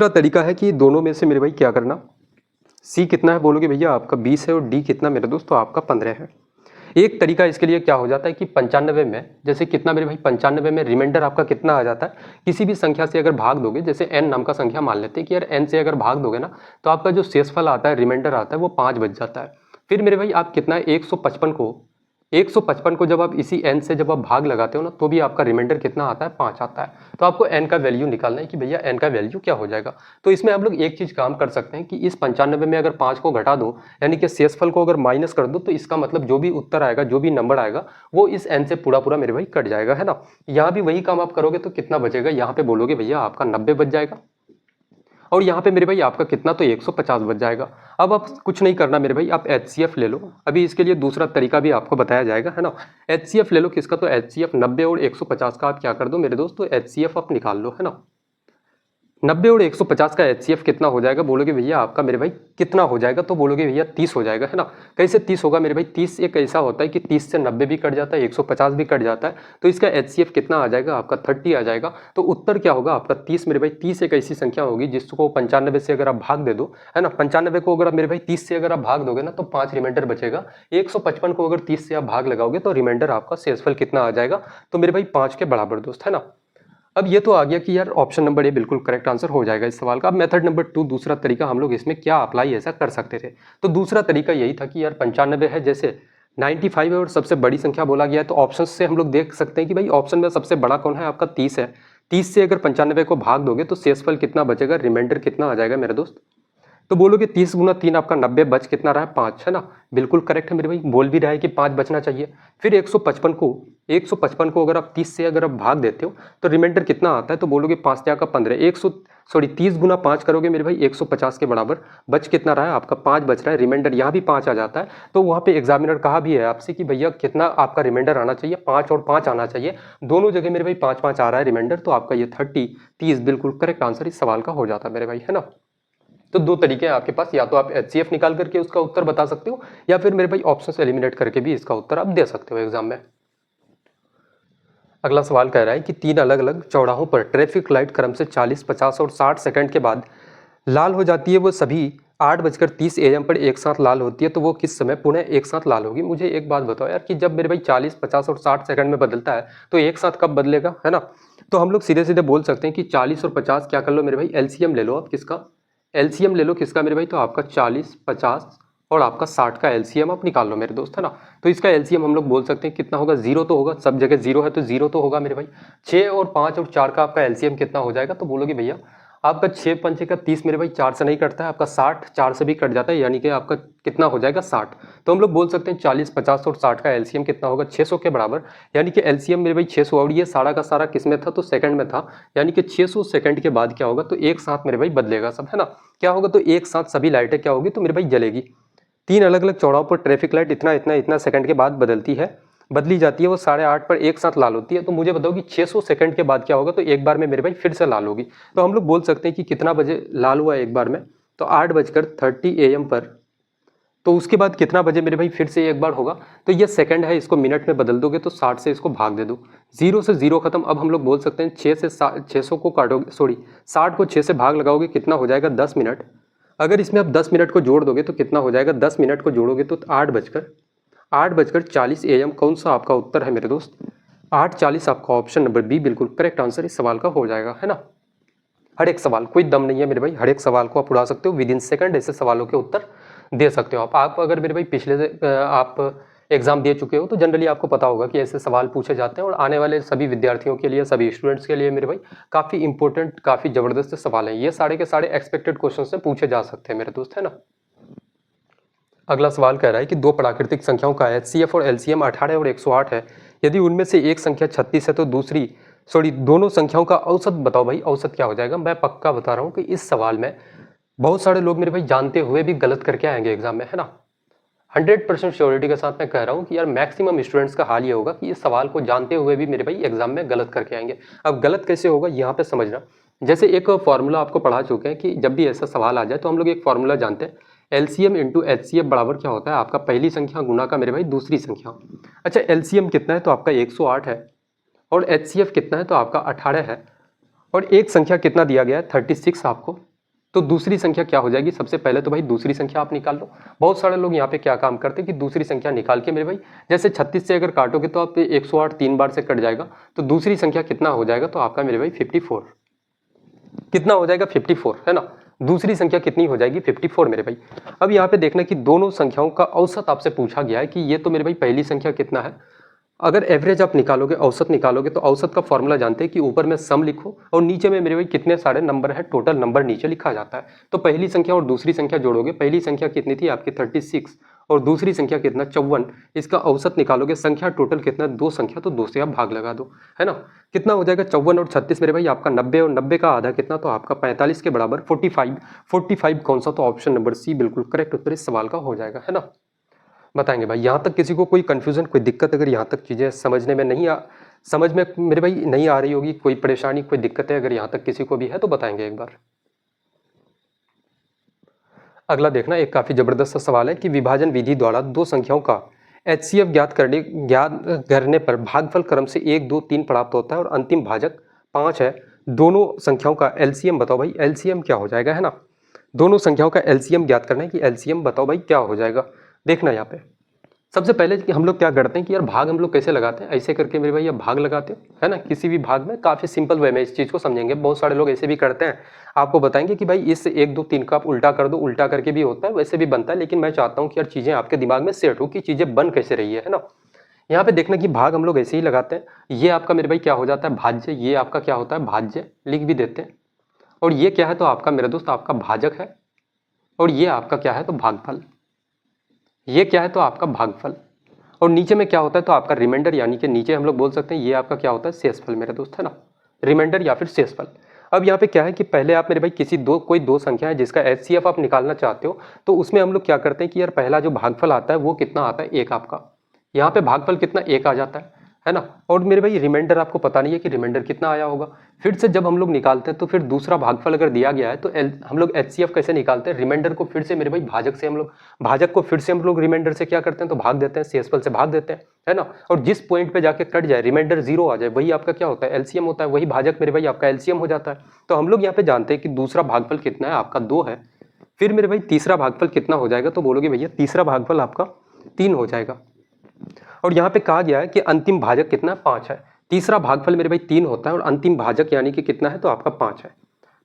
तरीका है कि दोनों में से मेरे भाई क्या करना, सी कितना है बोलोगे भैया आपका 20 है, और डी कितना मेरे दोस्तों आपका 15 है। एक तरीका इसके लिए क्या हो जाता है कि 95 में जैसे कितना मेरे भाई 95 में रिमाइंडर आपका कितना आ जाता है, किसी भी संख्या से अगर भाग दोगे, जैसे n नाम का संख्या मान लेते हैं कि यार n से अगर भाग दोगे ना तो आपका जो शेषफल आता है रिमाइंडर आता है वो 5 बच जाता है। फिर मेरे भाई आप कितना 155 को जब आप इसी n से जब आप भाग लगाते हो ना तो भी आपका रिमाइंडर कितना आता है 5 आता है। तो आपको n का वैल्यू निकालना है कि भैया n का वैल्यू क्या हो जाएगा। तो इसमें हम लोग एक चीज काम कर सकते हैं कि इस 95 में अगर 5 को घटा दो यानी कि शेषफल को अगर माइनस कर दो तो इसका मतलब जो भी उत्तर आएगा, जो भी नंबर आएगा वो इस n से पूरा पूरा मेरे भाई कट जाएगा, है ना। यहाँ भी वही काम आप करोगे तो कितना बचेगा, यहाँ पे बोलोगे भैया आपका 90 बच जाएगा, और यहाँ पे मेरे भाई आपका कितना तो 150 बच जाएगा। अब आप कुछ नहीं करना मेरे भाई, आप HCF ले लो। अभी इसके लिए दूसरा तरीका भी आपको बताया जाएगा, है ना। HCF ले लो, किसका, तो HCF 90 और 150 का आप क्या कर दो मेरे दोस्त, तो HCF आप निकाल लो, है ना। 90 और 150 का HCF कितना हो जाएगा बोलोगे भैया आपका मेरे भाई कितना हो जाएगा, तो बोलोगे भैया 30 हो जाएगा, है ना। कैसे 30 होगा मेरे भाई, 30 एक ऐसा होता है कि 30 से 90 भी कट जाता है, 150 भी कट जाता है, तो इसका HCF कितना आ जाएगा आपका 30 आ जाएगा। तो उत्तर क्या होगा आपका 30 मेरे भाई। 30 एक ऐसी संख्या होगी जिसको 95 से अगर आप भाग दे दो, है ना, 95 को अगर आप मेरे भाई 30 से अगर आप भाग दोगे ना तो 5 रिमाइंडर बचेगा। 155 को अगर 30 से आप भाग लगाओगे तो रिमाइंडर आपका शेषफल कितना आ जाएगा, तो मेरे भाई 5 के बराबर दोस्त, है ना। अब ये तो आ गया कि यार ऑप्शन नंबर ए बिल्कुल करेक्ट आंसर हो जाएगा इस सवाल का। अब मेथड नंबर 2 दूसरा तरीका हम लोग इसमें क्या अप्लाई ऐसा कर सकते थे, तो दूसरा तरीका यही था कि यार 95 है, जैसे 95 है और सबसे बड़ी संख्या बोला गया है, तो ऑप्शन से हम लोग देख सकते हैं कि भाई ऑप्शन में सबसे बड़ा कौन है आपका 30 है, 30 से अगर 95 को भाग दोगे तो शेषफल कितना बचेगा, रिमाइंडर कितना आ जाएगा मेरे दोस्त। तो बोलोगे 30 गुना 3 आपका 90, बच कितना रहा है 5, है ना। बिल्कुल करेक्ट है मेरे भाई, बोल भी रहा है कि 5 बचना चाहिए। फिर 155 को अगर आप 30 से अगर आप भाग देते हो तो रिमाइंडर कितना आता है, तो बोलोगे 5 का 15, 30 गुना 5 करोगे मेरे भाई 150 के बराबर। बच कितना रहा है आपका 5 बच रहा है, रिमाइंडर यहाँ भी 5 आ जाता है। तो वहाँ पे एग्जामिनर कहा भी है आपसे कि भैया कितना आपका रिमाइंडर आना चाहिए, 5 और 5 आना चाहिए। दोनों जगह मेरे भाई 5 आ रहा है रिमाइंडर, तो आपका ये 30 बिल्कुल करेक्ट आंसर इस सवाल का हो जाता है मेरे भाई, है ना। तो दो तरीके हैं आपके पास, या तो आप HCF निकाल करके उसका उत्तर बता सकते हो, या फिर मेरे भाई ऑप्शंस एलिमिनेट करके भी इसका उत्तर आप दे सकते हो एग्जाम में। अगला सवाल कह रहा है कि 3 अलग अलग चौराहों पर ट्रैफिक लाइट क्रम से 40, 50 और 60 सेकंड के बाद लाल हो जाती है, वो सभी 8:30 AM पर एक साथ लाल होती है, तो वो किस समय पुनः एक साथ लाल होगी। मुझे एक बात बताओ यार कि जब मेरे भाई 40, 50 और 60 सेकंड में बदलता है तो एक साथ कब बदलेगा, है ना। तो हम लोग सीधे सीधे बोल सकते हैं कि 40 और 50 क्या कर लो मेरे भाई, LCM ले लो। आप किसका LCM ले लो, किसका मेरे भाई, तो आपका 40, 50 और आपका 60 का LCM आप निकाल लो मेरे दोस्त, है ना। तो इसका LCM हम लोग बोल सकते हैं कितना होगा, 0 तो होगा, सब जगह 0 है तो 0 तो होगा मेरे भाई। 6 और 5 और 4 का आपका LCM कितना हो जाएगा, तो बोलोगे भैया आपका 6 पंचे का 30 मेरे भाई, 4 से नहीं कटता है, आपका 60 4 से भी कट जाता है, यानी कि आपका कितना हो जाएगा 60। तो हम लोग बोल सकते हैं 40, 50 और 60 का LCM कितना होगा, 600 के बराबर। यानी कि LCM मेरे भाई 600, और ये सारा का सारा किस में था, तो सेकंड में था। यानी कि 600 सेकंड के बाद क्या होगा, तो एक साथ मेरे भाई बदलेगा सब, है ना। क्या होगा, तो एक साथ सभी लाइटें क्या होगी, तो मेरे भाई जलेगी। 3 अलग अलग चौड़ाव पर ट्रैफिक लाइट इतना सेकंड के बाद बदली जाती है, वो 8:30 पर एक साथ लाल होती है। तो मुझे बताओ कि 600 सेकंड के बाद क्या होगा, तो एक बार में मेरे भाई फिर से लाल होगी। तो हम लोग बोल सकते हैं कि कितना बजे लाल हुआ एक बार में, तो 8:30 AM पर। तो उसके बाद कितना बजे मेरे भाई फिर से एक बार होगा, तो ये सेकंड है, इसको मिनट में बदल दोगे तो 60 से इसको भाग दे दो, 0 से 0 खत्म। अब हम लोग बोल सकते हैं 600 को काटोगे, 60 को 6 से भाग लगाओगे, कितना हो जाएगा 10 मिनट। अगर इसमें आप 10 मिनट को जोड़ दोगे तो कितना हो जाएगा, 10 मिनट को जोड़ोगे तो 8:40 AM। कौन सा आपका उत्तर है मेरे दोस्त, 8:40 आपका ऑप्शन नंबर बी बिल्कुल करेक्ट आंसर इस सवाल का हो जाएगा, है ना। हर एक सवाल, कोई दम नहीं है मेरे भाई, हर एक सवाल को आप उड़ा सकते हो, विद इन सेकंड ऐसे सवालों के उत्तर दे सकते हो आप अगर मेरे भाई पिछले से आप एग्जाम दे चुके हो तो जनरली आपको पता होगा कि ऐसे सवाल पूछे जाते हैं, और आने वाले सभी विद्यार्थियों के लिए, सभी स्टूडेंट्स के लिए मेरे भाई काफ़ी इंपॉर्टेंट, काफ़ी ज़बरदस्त सवाल हैं। ये सारे के सारे एक्सपेक्टेड क्वेश्चन से पूछे जा सकते हैं मेरे दोस्त, है ना। अगला सवाल कह रहा है कि दो प्राकृतिक संख्याओं का HCF और LCM 18 और 108 है। यदि उनमें से एक संख्या 36 है तो दोनों संख्याओं का औसत बताओ भाई, औसत क्या हो जाएगा। मैं पक्का बता रहा हूँ कि इस सवाल में बहुत सारे लोग मेरे भाई जानते हुए भी गलत करके आएंगे एग्जाम में, है ना। 100% श्योरिटी के साथ मैं कह रहा हूँ कि यार मैक्सिमम स्टूडेंट्स का हाल ये होगा कि इस सवाल को जानते हुए भी मेरे भाई एग्जाम में गलत करके आएंगे। अब गलत कैसे होगा यहाँ पे समझना, जैसे एक फॉर्मूला आपको पढ़ा चुके हैं कि जब भी ऐसा सवाल आ जाए तो हम लोग एक फॉर्मूला जानते हैं, LCM इंटू HCF बराबर क्या होता है, आपका पहली संख्या गुना का मेरे भाई दूसरी संख्या। अच्छा, LCM कितना है, तो आपका 108 है, और HCF कितना है, तो आपका 18 है, और एक संख्या कितना दिया गया है 36 आपको। तो दूसरी संख्या क्या हो जाएगी, सबसे पहले तो भाई दूसरी संख्या आप निकाल लो। बहुत सारे लोग यहाँ पे क्या काम करते हैं कि दूसरी संख्या निकाल के मेरे भाई, जैसे 36 से अगर काटोगे तो आप 108 3 बार से कट जाएगा, तो दूसरी संख्या कितना हो जाएगा, तो आपका मेरे भाई 54 कितना हो जाएगा 54, है ना। दूसरी संख्या कितनी हो जाएगी 54 मेरे भाई। अब यहाँ पे देखना कि दोनों संख्याओं का औसत आपसे पूछा गया है कि ये तो मेरे भाई पहली संख्या कितना है। अगर एवरेज आप निकालोगे, औसत निकालोगे, तो औसत का फॉर्मूला जानते हैं कि ऊपर में सम लिखो और नीचे में मेरे भाई कितने सारे नंबर है, टोटल नंबर नीचे लिखा जाता है। तो पहली संख्या और दूसरी संख्या जोड़ोगे, पहली संख्या कितनी थी आपकी 36 और दूसरी संख्या कितना 54, इसका औसत निकालोगे, संख्या टोटल कितना, दो संख्या, तो 2 से आप भाग लगा दो, है ना। कितना हो जाएगा 54 और 36 मेरे भाई आपका 90, और 90 का आधा कितना, तो आपका 45 के बराबर 45 कौन सा, तो ऑप्शन नंबर सी बिल्कुल करेक्ट उत्तर इस सवाल का हो जाएगा, है ना। बताएंगे भाई, यहाँ तक किसी को कोई कंफ्यूजन, कोई दिक्कत, अगर यहाँ तक चीज़ें समझ में मेरे भाई नहीं आ रही होगी, कोई परेशानी, कोई दिक्कत है, अगर यहाँ तक किसी को भी है तो बताएंगे एक बार। अगला देखना, एक काफ़ी ज़बरदस्त सा सवाल है कि विभाजन विधि द्वारा दो संख्याओं का HCF ज्ञात करने पर भागफल क्रम से 1, 2, 3 प्राप्त होता है और अंतिम भाजक 5 है। दोनों संख्याओं का LCM बताओ भाई, LCM क्या हो जाएगा, है ना। दोनों संख्याओं का LCM ज्ञात करना है कि LCM बताओ भाई क्या हो जाएगा। देखना यहाँ पे सबसे पहले कि हम लोग क्या करते हैं कि यार भाग हम लोग कैसे लगाते हैं, ऐसे करके मेरे भाई आप भाग लगाते हो, है ना। किसी भी भाग में काफ़ी सिंपल वे में इस चीज़ को समझेंगे। बहुत सारे लोग ऐसे भी करते हैं, आपको बताएंगे कि भाई इस 1, 2, 3 का आप उल्टा कर दो, उल्टा करके भी होता है, वैसे भी बनता है, लेकिन मैं चाहता हूँ कि यार चीज़ें आपके दिमाग में सेट हो कि चीज़ें बन कैसे रही है ना। यहाँ पे देखना कि भाग हम लोग ऐसे ही लगाते हैं, ये आपका मेरे भाई क्या हो जाता है भाज्य, ये आपका क्या होता है भाज्य, लिख भी देते हैं। और ये क्या है तो आपका मेरे दोस्त आपका भाजक है, और ये आपका क्या है तो भागफल, ये क्या है तो आपका भागफल। और नीचे में क्या होता है तो आपका रिमाइंडर, यानी कि नीचे हम लोग बोल सकते हैं ये आपका क्या होता है शेषफल मेरे दोस्त, है ना, रिमाइंडर या फिर शेषफल। अब यहाँ पे क्या है कि पहले आप मेरे भाई किसी कोई दो संख्या है जिसका एचसीएफ आप निकालना चाहते हो, तो उसमें हम लोग क्या करते हैं कि यार पहला जो भागफल आता है वो कितना आता है, एक आपका, यहाँ पे भागफल कितना एक आ जाता है ना। और मेरे भाई रिमाइंडर आपको पता नहीं है कि रिमाइंडर कितना आया होगा। फिर से जब हम लोग निकालते हैं तो फिर दूसरा भागफल अगर दिया गया है तो हम लोग एचसीएफ कैसे निकालते हैं, रिमाइंडर को फिर से मेरे भाई भाजक से हम लोग, भाजक को फिर से हम लोग रिमाइंडर से क्या करते हैं तो भाग देते हैं, शेषफल से भाग देते हैं, है ना। और जिस पॉइंट पे जाके कट जाए, रिमाइंडर 0 आ जाए, वही आपका क्या होता है एलसीएम होता है, वही भाजक मेरे भाई आपका एलसीएम हो जाता है। तो हम लोग यहाँ पे जानते हैं कि दूसरा भागफल कितना है आपका 2 है। फिर मेरे भाई तीसरा भागफल कितना हो जाएगा, तो बोलोगे भैया तीसरा भागफल आपका 3 हो जाएगा। और यहाँ पे कहा गया है कि अंतिम भाजक कितना है 5 है। तीसरा भागफल मेरे भाई 3 होता है और अंतिम भाजक यानी कि कितना है तो आपका 5 है।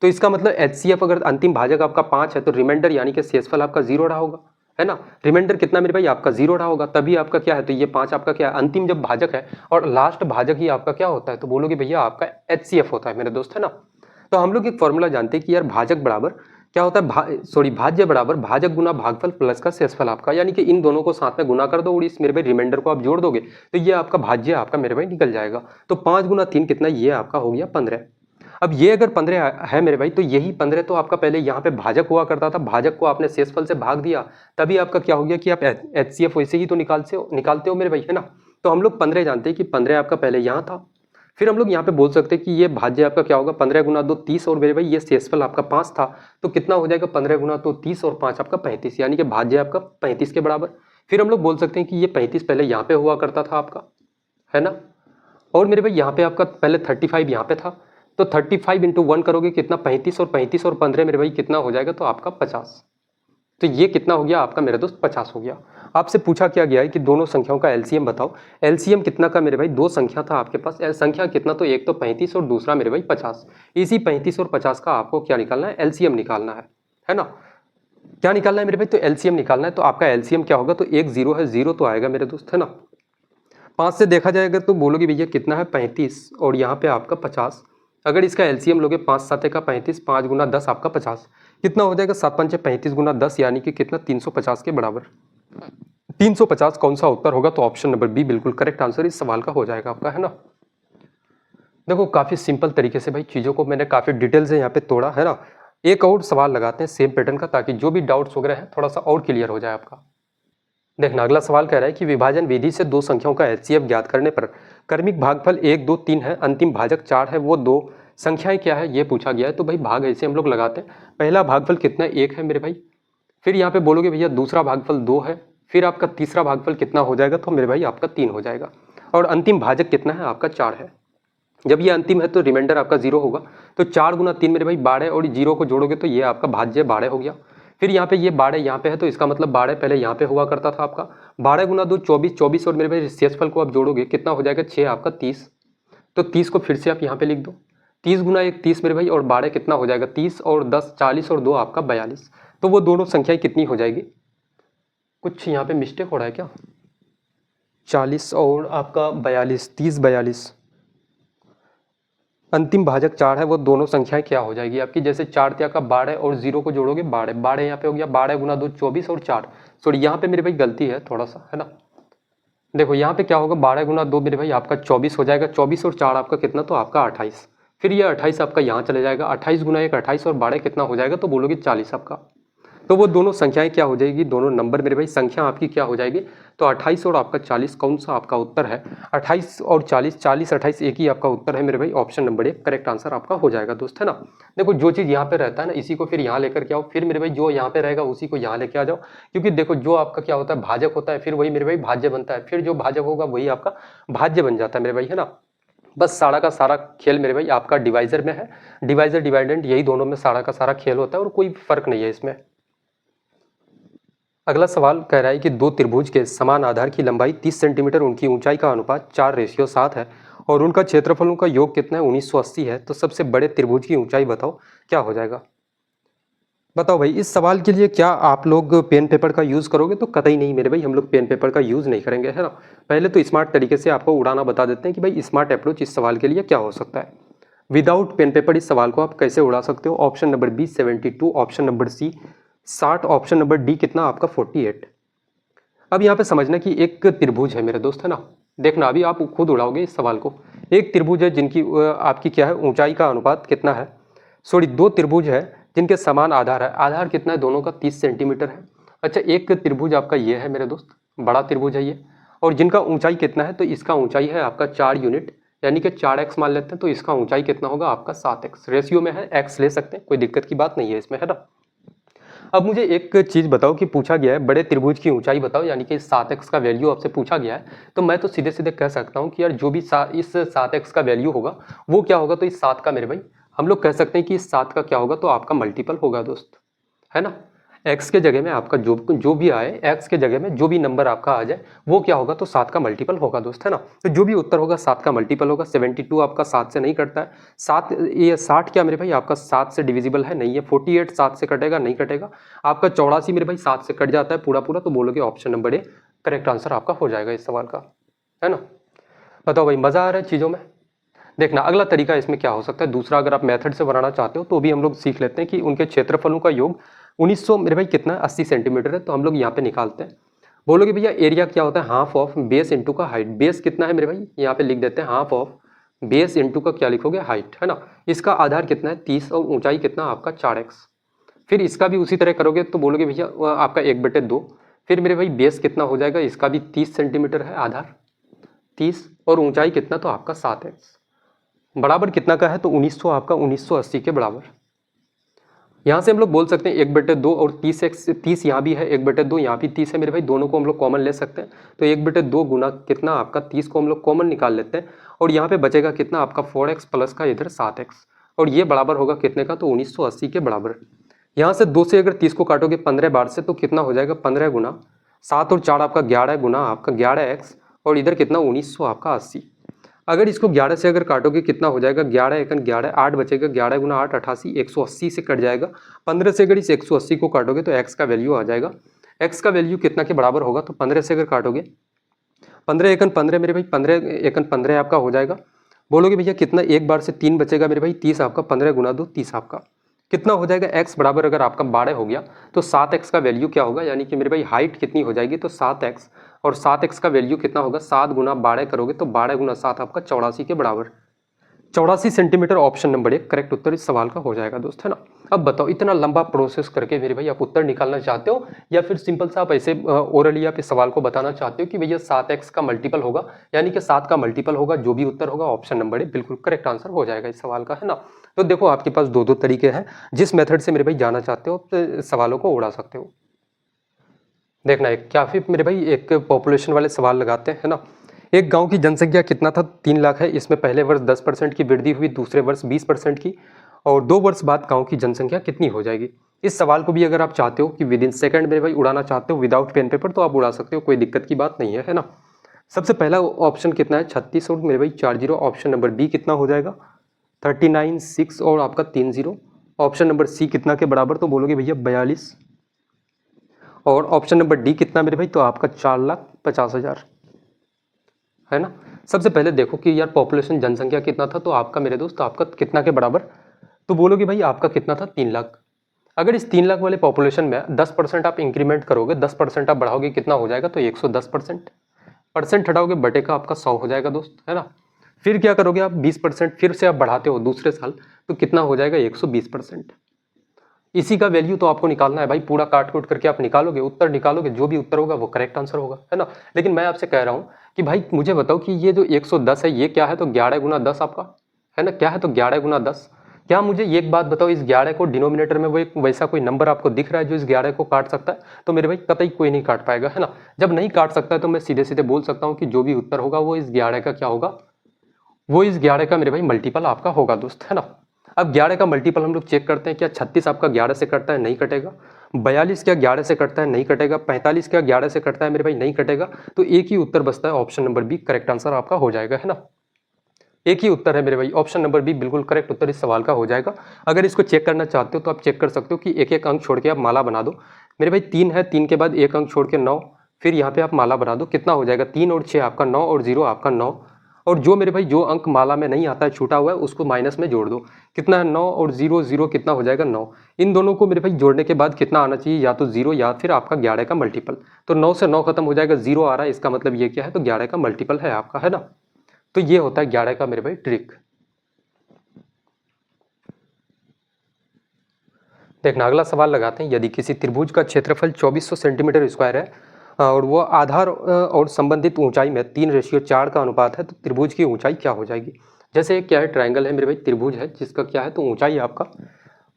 तो इसका मतलब एचसीएफ अगर अंतिम भाजक आपका 5 है तो रिमाइंडर यानी कि शेषफल आपका 0 रहा होगा, है ना। रिमाइंडर कितना मेरे भाई आपका 0 रहा होगा, तभी आपका क्या है तो ये 5 आपका क्या है अंतिम जब भाजक है, और लास्ट भाजक ही आपका क्या होता है तो बोलोगे भैया आपका एचसीएफ होता है मेरे दोस्त, है ना। तो हम लोग एक फॉर्मूला जानते हैं कि यार भाजक बराबर क्या होता है भाज्य बराबर भाजक गुना भागफल प्लस का शेषफल आपका, यानी कि इन दोनों को साथ में गुना कर दो और इस मेरे भाई रिमाइंडर को आप जोड़ दोगे तो ये आपका भाज्य आपका मेरे भाई निकल जाएगा। तो 5 गुना 3 कितना, ये आपका हो गया 15। अब ये अगर 15 है मेरे भाई तो यही 15 तो आपका पहले यहाँ पे भाजक हुआ करता था, भाजक को आपने शेषफल से भाग दिया, तभी आपका क्या हो गया कि आप एचसीएफ वैसे ही तो निकालते हो मेरे भाई, है ना। तो हम लोग 15 जानते हैं कि 15 आपका पहले यहाँ था। फिर हम लोग यहाँ पे बोल सकते हैं कि ये भाज्य आपका क्या होगा 15 गुना 2 30, और मेरे भाई ये शेषफल आपका 5 था, तो कितना हो जाएगा 15 गुना 2 30 और 5 आपका 35, यानी कि भाज्य आपका 35 के बराबर। फिर हम लोग बोल सकते हैं कि ये 35 पहले यहाँ पे हुआ करता था आपका, है ना। और मेरे भाई यहाँ पे आपका पहले 35 यहाँ पे था, तो 35 इंटू 1 करोगे कितना 35, और 35 और 15 मेरे भाई कितना हो जाएगा तो आपका 50। तो ये कितना हो गया आपका मेरे दोस्त 50 हो गया। आपसे पूछा क्या गया है कि दोनों संख्याओं का एलसीएम बताओ। एलसीएम कितना का मेरे भाई, दो संख्या था आपके पास, संख्या कितना तो एक तो 35 और दूसरा मेरे भाई 50। इसी 35 और 50 का आपको क्या निकालना है, एलसीएम निकालना है ना। क्या निकालना है मेरे भाई, तो एलसीएम निकालना है। तो आपका एलसीएम क्या होगा, तो एक जीरो है, जीरो तो आएगा मेरे दोस्त, है ना। 5 से देखा जाएगा तो बोलोगे भैया कितना है 35 और यहाँ पे आपका 50। अगर इसका एलसीएम लोगे 5 7 का 35, 5 गुना 10 आपका 50, कितना हो जाएगा 7 5 35 गुना 10 यानी कि कितना 350 के बराबर। 350 कौन सा उत्तर होगा, तो ऑप्शन नंबर बी बिल्कुल करेक्ट आंसर इस सवाल का हो जाएगा आपका, है ना। देखो काफी सिंपल तरीके से भाई चीजों को मैंने काफी डिटेल से यहाँ पे तोड़ा, है ना। एक और सवाल लगाते हैं सेम पैटर्न का, ताकि जो भी डाउट्स वगैरह है थोड़ा सा और क्लियर हो जाए आपका। देखना अगला सवाल कह रहा है कि विभाजन विधि से दो संख्याओं का एचसीएफ ज्ञात करने पर क्रमिक भागफल 1 2 3 है, अंतिम भाजक 4 है, वो दो संख्याएं क्या है ये पूछा गया है। तो भाई भाग ऐसे हम लोग लगाते हैं, पहला भागफल कितना 1 है मेरे भाई, फिर यहाँ पे बोलोगे भैया दूसरा भागफल 2 है, फिर आपका तीसरा भागफल कितना हो जाएगा, तो मेरे भाई आपका 3 हो जाएगा, और अंतिम भाजक कितना है आपका 4 है। जब ये अंतिम है तो रिमाइंडर आपका 0 होगा, तो 4 गुना 3 मेरे भाई 12, और 0 को जोड़ोगे तो ये आपका भाज्य 12 हो गया। फिर यहाँ पे ये 12 यहाँ पे है, तो इसका मतलब 12 पहले यहाँ पे हुआ करता था आपका, 12 गुना 2 24, 24 और मेरे भाई शेषफल को आप जोड़ोगे कितना हो जाएगा 6 आपका 30। तो 30 को फिर से आप यहाँ पे लिख दो, 30 गुना 1 30 मेरे भाई, और 12 कितना हो जाएगा 30, और 10 40 और 2 आपका 42। तो वो दोनों संख्याएं कितनी हो जाएगी, कुछ यहाँ पे मिस्टेक हो रहा है क्या, 40 और आपका 42, 30 42, अंतिम भाजक 4 है, वो दोनों संख्याएं क्या हो जाएगी आपकी, जैसे 4 त्याग का 12 और 0 को जोड़ोगे 12, 12 यहाँ पे हो गया, 12 गुना 2 24 और 4, सॉरी यहाँ पे मेरे भाई गलती है थोड़ा सा, है ना। देखो यहाँ पे क्या होगा 12 गुना 2 मेरे भाई आपका 24 हो जाएगा, 24 और 4 आपका कितना तो आपका 28, फिर ये 28 आपका यहाँ चले जाएगा, 28 गुना 1 28 और 12 कितना हो जाएगा, तो बोलोगे 40 आपका। तो वो दोनों संख्याएं क्या हो जाएगी, दोनों नंबर मेरे भाई संख्या आपकी क्या हो जाएगी, तो 28 और आपका 40 कौन सा आपका उत्तर है, 28 और 40, 40 28 एक ही आपका उत्तर है मेरे भाई, ऑप्शन नंबर 1 करेक्ट आंसर आपका हो जाएगा दोस्त, है ना। देखो जो चीज़ यहाँ पे रहता है ना इसी को फिर यहाँ लेकर के आओ, फिर मेरे भाई जो यहाँ पे रहेगा उसी को यहाँ लेके आ जाओ, क्योंकि देखो जो आपका क्या होता है भाजक होता है, फिर वही मेरे भाई भाज्य बनता है, फिर जो भाजक होगा वही आपका भाज्य बन जाता है मेरे भाई, है ना। बस सारा का सारा खेल मेरे भाई आपका डिवाइजर में है, डिवाइजर डिवाइडेंट यही दोनों में सारा का सारा खेल होता है, और कोई फर्क नहीं है इसमें। अगला सवाल कह रहा है कि दो त्रिभुज के समान आधार की लंबाई 30 सेंटीमीटर, उनकी ऊंचाई का अनुपात 4:7 है, और उनका क्षेत्रफलों का योग कितना है 1980 है। तो सबसे बड़े त्रिभुज की ऊंचाई बताओ क्या हो जाएगा। बताओ भाई इस सवाल के लिए क्या आप लोग पेन पेपर का यूज़ करोगे? तो कतई नहीं मेरे भाई, हम लोग पेन पेपर का यूज़ नहीं करेंगे, है ना। पहले तो स्मार्ट तरीके से आपको उड़ाना बता देते हैं कि भाई स्मार्ट अप्रोच इस सवाल के लिए क्या हो सकता है। विदाउट पेन पेपर इस सवाल को आप कैसे उड़ा सकते हो? Option number B 72, option number C 60, option number D कितना आपका 48। अब यहाँ पे समझना कि एक त्रिभुज है मेरे दोस्त, है ना। देखना अभी आप खुद उड़ाओगे इस सवाल को। एक त्रिभुज है जिनकी आपकी क्या है, ऊंचाई का अनुपात कितना है, सॉरी दो त्रिभुज है जिनके समान आधार है। आधार कितना है दोनों का? 30 सेंटीमीटर है। अच्छा एक त्रिभुज आपका ये है मेरे दोस्त, बड़ा त्रिभुज है ये, और जिनका ऊंचाई कितना है, तो इसका ऊंचाई है आपका 4 यूनिट, यानी कि 4x मान लेते हैं, तो इसका ऊंचाई कितना होगा आपका 7x। रेशियो में है, x ले सकते हैं, कोई दिक्कत की बात नहीं है इसमें, है ना। अब मुझे एक चीज बताओ कि पूछा गया है बड़े त्रिभुज की ऊंचाई बताओ, यानी कि 7x का वैल्यू आपसे पूछा गया है, तो मैं तो सीधे सीधे कह सकता हूं कि यार जो भी इस 7x का वैल्यू होगा वो क्या होगा, तो इस 7 का मेरे भाई हम लोग कह सकते हैं कि इस 7 का क्या होगा, तो आपका मल्टीपल होगा दोस्त, है ना। x के जगह में आपका जो भी आए, x के जगह में जो भी नंबर आपका आ जाए वो क्या होगा, तो 7 का मल्टीपल होगा दोस्त, है ना। तो जो भी उत्तर होगा 7 का मल्टीपल होगा। 72 आपका 7 से नहीं कटता है, 7 ये 60 क्या मेरे भाई आपका 7 से डिविजिबल है, नहीं है। 48 7 से कटेगा, नहीं कटेगा। आपका 84 मेरे भाई 7 से कट जाता है पूरा पूरा, तो बोलोगे option number A correct answer आपका हो जाएगा इस सवाल का, है ना। बताओ भाई मजा आ रहा है चीज़ों में। देखना अगला तरीका इसमें क्या हो सकता है दूसरा, अगर आप मेथड से बनाना चाहते हो तो भी हम लोग सीख लेते हैं कि उनके क्षेत्रफलों का योग 1900 मेरे भाई कितना है, 80 सेंटीमीटर है, तो हम लोग यहाँ पे निकालते हैं। बोलोगे भैया एरिया क्या होता है, हाफ ऑफ बेस इंटू का हाइट। बेस कितना है मेरे भाई, यहाँ पे लिख देते हैं हाफ ऑफ बेस इंटू का क्या लिखोगे, हाइट, है ना। इसका आधार कितना है 30 और ऊंचाई कितना आपका 4x। फिर इसका भी उसी तरह करोगे तो बोलोगे भैया आपका 1/2। फिर मेरे भाई बेस कितना हो जाएगा, इसका भी 30 सेंटीमीटर है आधार 30, और ऊंचाई कितना, तो आपका 7x बराबर कितना का है, तो 1900 आपका 1980 के बराबर। यहाँ से हम लोग बोल सकते हैं 1/2 और 30x, 30 यहाँ भी है, 1/2 यहाँ भी 30 है मेरे भाई, दोनों को हम लोग कॉमन ले सकते हैं। तो 1/2 गुना कितना आपका 30 को हम लोग कॉमन निकाल लेते हैं, और यहाँ पे बचेगा कितना आपका 4x प्लस का इधर 7x, और ये बराबर होगा कितने का, तो 1980 के बराबर। यहाँ से 2 से अगर 30 को काटोगे 15 बार से, तो कितना हो जाएगा 15 गुना 7 और 4 आपका 11 गुना आपका 11x, और इधर कितना 1900 आपका 80। अगर इसको 11 से अगर काटोगे कितना हो जाएगा, 11 एकन 11, 8 बचेगा, 11 गुना 8 88, 180 से कट जाएगा। 15 से अगर इस 180 को काटोगे तो x का वैल्यू आ जाएगा। x का वैल्यू कितना के बराबर होगा, तो 15 से अगर काटोगे 15 एकन 15 मेरे भाई, 15 एकन 15 आपका हो जाएगा। बोलोगे भैया कितना, एक बार से 3 बचेगा मेरे भाई, 30 आपका, 15 गुना 2 30 आपका कितना हो जाएगा, x बराबर अगर आपका 12 हो गया तो 7x का वैल्यू क्या होगा, यानी कि मेरे भाई हाइट कितनी हो जाएगी, तो 7x, और 7x का वैल्यू कितना होगा, 7 गुना 12 करोगे तो 12 गुना 7 आपका 84 के बराबर। 84 सेंटीमीटर ऑप्शन नंबर 1 करेक्ट उत्तर इस सवाल का हो जाएगा दोस्त, है ना। अब बताओ इतना लंबा प्रोसेस करके मेरे भाई आप उत्तर निकालना चाहते हो, या फिर सिंपल सा आप ऐसे ओरली आप इस सवाल को बताना चाहते हो कि भैया 7x का मल्टीपल होगा, यानी कि 7 का मल्टीपल होगा, जो भी उत्तर होगा ऑप्शन नंबर 1 बिल्कुल करेक्ट आंसर हो जाएगा इस सवाल का, है ना। तो देखो आपके पास दो दो तरीके हैं, जिस मेथड से मेरे भाई जाना चाहते हो तो सवालों को उड़ा सकते हो। देखना एक काफी मेरे भाई एक पॉपुलेशन वाले सवाल लगाते हैं ना। एक गांव की जनसंख्या कितना था, 3 लाख है। इसमें पहले वर्ष 10% की वृद्धि हुई, दूसरे वर्ष 20% की, और 2 वर्ष बाद गांव की जनसंख्या कितनी हो जाएगी। इस सवाल को भी अगर आप चाहते हो कि विद इन सेकंड मेरे भाई उड़ाना चाहते हो विदाउट पेन पेपर, तो आप उड़ा सकते हो, कोई दिक्कत की बात नहीं है ना। सबसे पहला ऑप्शन कितना है 36, और मेरे भाई 40, ऑप्शन नंबर बी कितना हो जाएगा 39 6, और आपका 30, ऑप्शन नंबर सी कितना के बराबर, तो बोलोगे भैया 42, और ऑप्शन नंबर डी कितना मेरे भाई, तो आपका 4,50,000, है ना। सबसे पहले देखो कि यार पॉपुलेशन जनसंख्या कितना था, तो आपका मेरे दोस्त आपका कितना के बराबर, तो बोलोगे भाई आपका कितना था 3 लाख। अगर इस 3 लाख वाले पॉपुलेशन में 10% आप इंक्रीमेंट करोगे, 10% आप बढ़ाओगे, कितना हो जाएगा, तो 110%। परसेंट हटाओगे बटे का आपका 100 हो जाएगा दोस्त, है ना। फिर क्या करोगे आप 20% फिर से आप बढ़ाते हो दूसरे साल, तो कितना हो जाएगा 120%। इसी का वैल्यू तो आपको निकालना है भाई, पूरा काट कूट करके आप निकालोगे, उत्तर निकालोगे, जो भी उत्तर होगा वो करेक्ट आंसर होगा, है ना। लेकिन मैं आपसे कह रहा हूँ कि भाई मुझे बताओ कि ये जो 110 है ये क्या है, तो 11 गुना 10 आपका, है ना। क्या है, तो 11 गुना 10। क्या मुझे एक बात बताओ, इस 11 को डिनोमिनेटर में वो एक वैसा कोई नंबर आपको दिख रहा है जो इस 11 को काट सकता है, तो मेरे भाई कतई कोई नहीं काट पाएगा, है ना। जब नहीं काट सकता है तो मैं सीधे सीधे बोल सकता हूँ कि जो भी उत्तर होगा वो इस 11 का क्या होगा, वो इस 11 का मेरे भाई मल्टीपल आपका होगा दोस्त, है ना। अब 11 का मल्टीपल हम लोग चेक करते हैं, क्या 36 आपका 11 से कटता है, नहीं कटेगा। 42 क्या 11 से कटता है, नहीं कटेगा। 45 क्या 11 से कटता है मेरे भाई, नहीं कटेगा। तो एक ही उत्तर बचता है option number B correct answer आपका हो जाएगा, है ना। एक ही उत्तर है मेरे भाई, ऑप्शन नंबर बी बिल्कुल करेक्ट उत्तर इस सवाल का हो जाएगा। अगर इसको चेक करना चाहते हो तो आप चेक कर सकते हो कि एक एक अंक छोड़ के आप माला बना दो। मेरे भाई 3 है, 3 के बाद एक अंक छोड़ के 9, फिर यहाँ पे आप माला बना दो, कितना हो जाएगा 3 और 6 आपका 9 और 0 आपका 9, और जो मेरे भाई जो अंक माला में नहीं आता है छूटा हुआ है उसको माइनस में जोड़ दो, कितना है 9 और 0 0 कितना हो जाएगा 9। इन दोनों को मेरे भाई जोड़ने के बाद कितना आना चाहिए, या तो 0 या फिर आपका 11 का मल्टीपल। तो 9 से 9 खत्म हो जाएगा, 0 आ रहा है, इसका मतलब ये क्या है, तो 11 का मल्टीपल है आपका, है ना। तो ये होता है 11 का मेरे भाई ट्रिक। देखना अगला सवाल लगाते हैं। यदि किसी त्रिभुज का क्षेत्रफल 2400 सेंटीमीटर स्क्वायर है और वो आधार और संबंधित ऊंचाई में 3:4 का अनुपात है, तो त्रिभुज की ऊंचाई क्या हो जाएगी। जैसे क्या है, ट्रायंगल है मेरे भाई, त्रिभुज है जिसका क्या है, तो ऊंचाई आपका,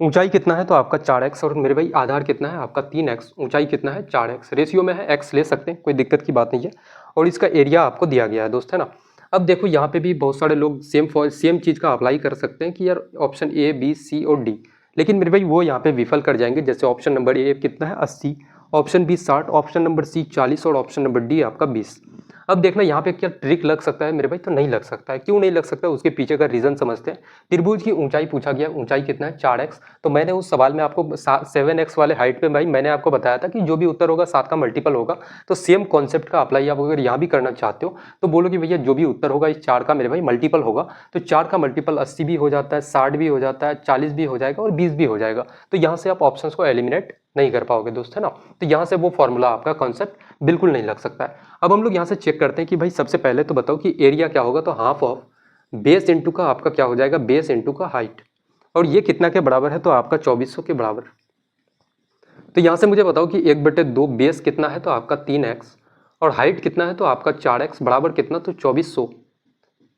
ऊंचाई कितना है तो आपका 4x, और मेरे भाई आधार कितना है आपका 3x, ऊंचाई कितना है 4x, रेशियो में है, x ले सकते हैं, कोई दिक्कत की बात नहीं है। और इसका एरिया आपको दिया गया है दोस्त, है ना। अब देखो यहाँ पे भी बहुत सारे लोग सेम चीज़ का अप्लाई कर सकते हैं कि यार ऑप्शन ए बी सी और डी, लेकिन मेरे भाई वो यहाँ पे विफल कर जाएंगे। जैसे ऑप्शन नंबर ए कितना है 80, option B 60, option number C 40 और ऑप्शन नंबर डी आपका 20। अब देखना यहाँ पे क्या ट्रिक लग सकता है मेरे भाई, तो नहीं लग सकता है। क्यों नहीं लग सकता है, उसके पीछे का रीजन समझते हैं। त्रिभुज की ऊंचाई पूछा गया, ऊंचाई कितना है 4x, तो मैंने उस सवाल में आपको 7x वाले हाइट पे भाई मैंने आपको बताया था कि जो भी उत्तर होगा 7 का मल्टीपल होगा। तो सेम कॉन्सेप्ट का अप्लाई आप अगर यहाँ भी करना चाहते हो तो बोलो कि भैया जो भी उत्तर होगा इस 4 का मेरे भाई मल्टीपल होगा। तो 4 का मल्टीपल 80 भी हो जाता है, 60 भी हो जाता है, 40 भी हो जाएगा और 20 भी हो जाएगा। तो यहाँ से आप ऑप्शन को एलिमिनेट नहीं कर पाओगे दोस्त, है ना। तो यहाँ से वो फॉर्मूला आपका कॉन्सेप्ट बिल्कुल नहीं लग सकता है। अब हम लोग यहाँ से चेक करते हैं कि भाई सबसे पहले तो बताओ कि एरिया क्या होगा, तो हाफ ऑफ बेस इंटू का आपका क्या हो जाएगा, बेस इंटू का हाइट, और ये कितना के बराबर है, तो आपका 2400 के बराबर। तो यहाँ से मुझे बताओ कि 1/2 बेस कितना है, तो आपका 3x, और हाइट कितना है, तो आपका 4x बराबर कितना, तो 2400।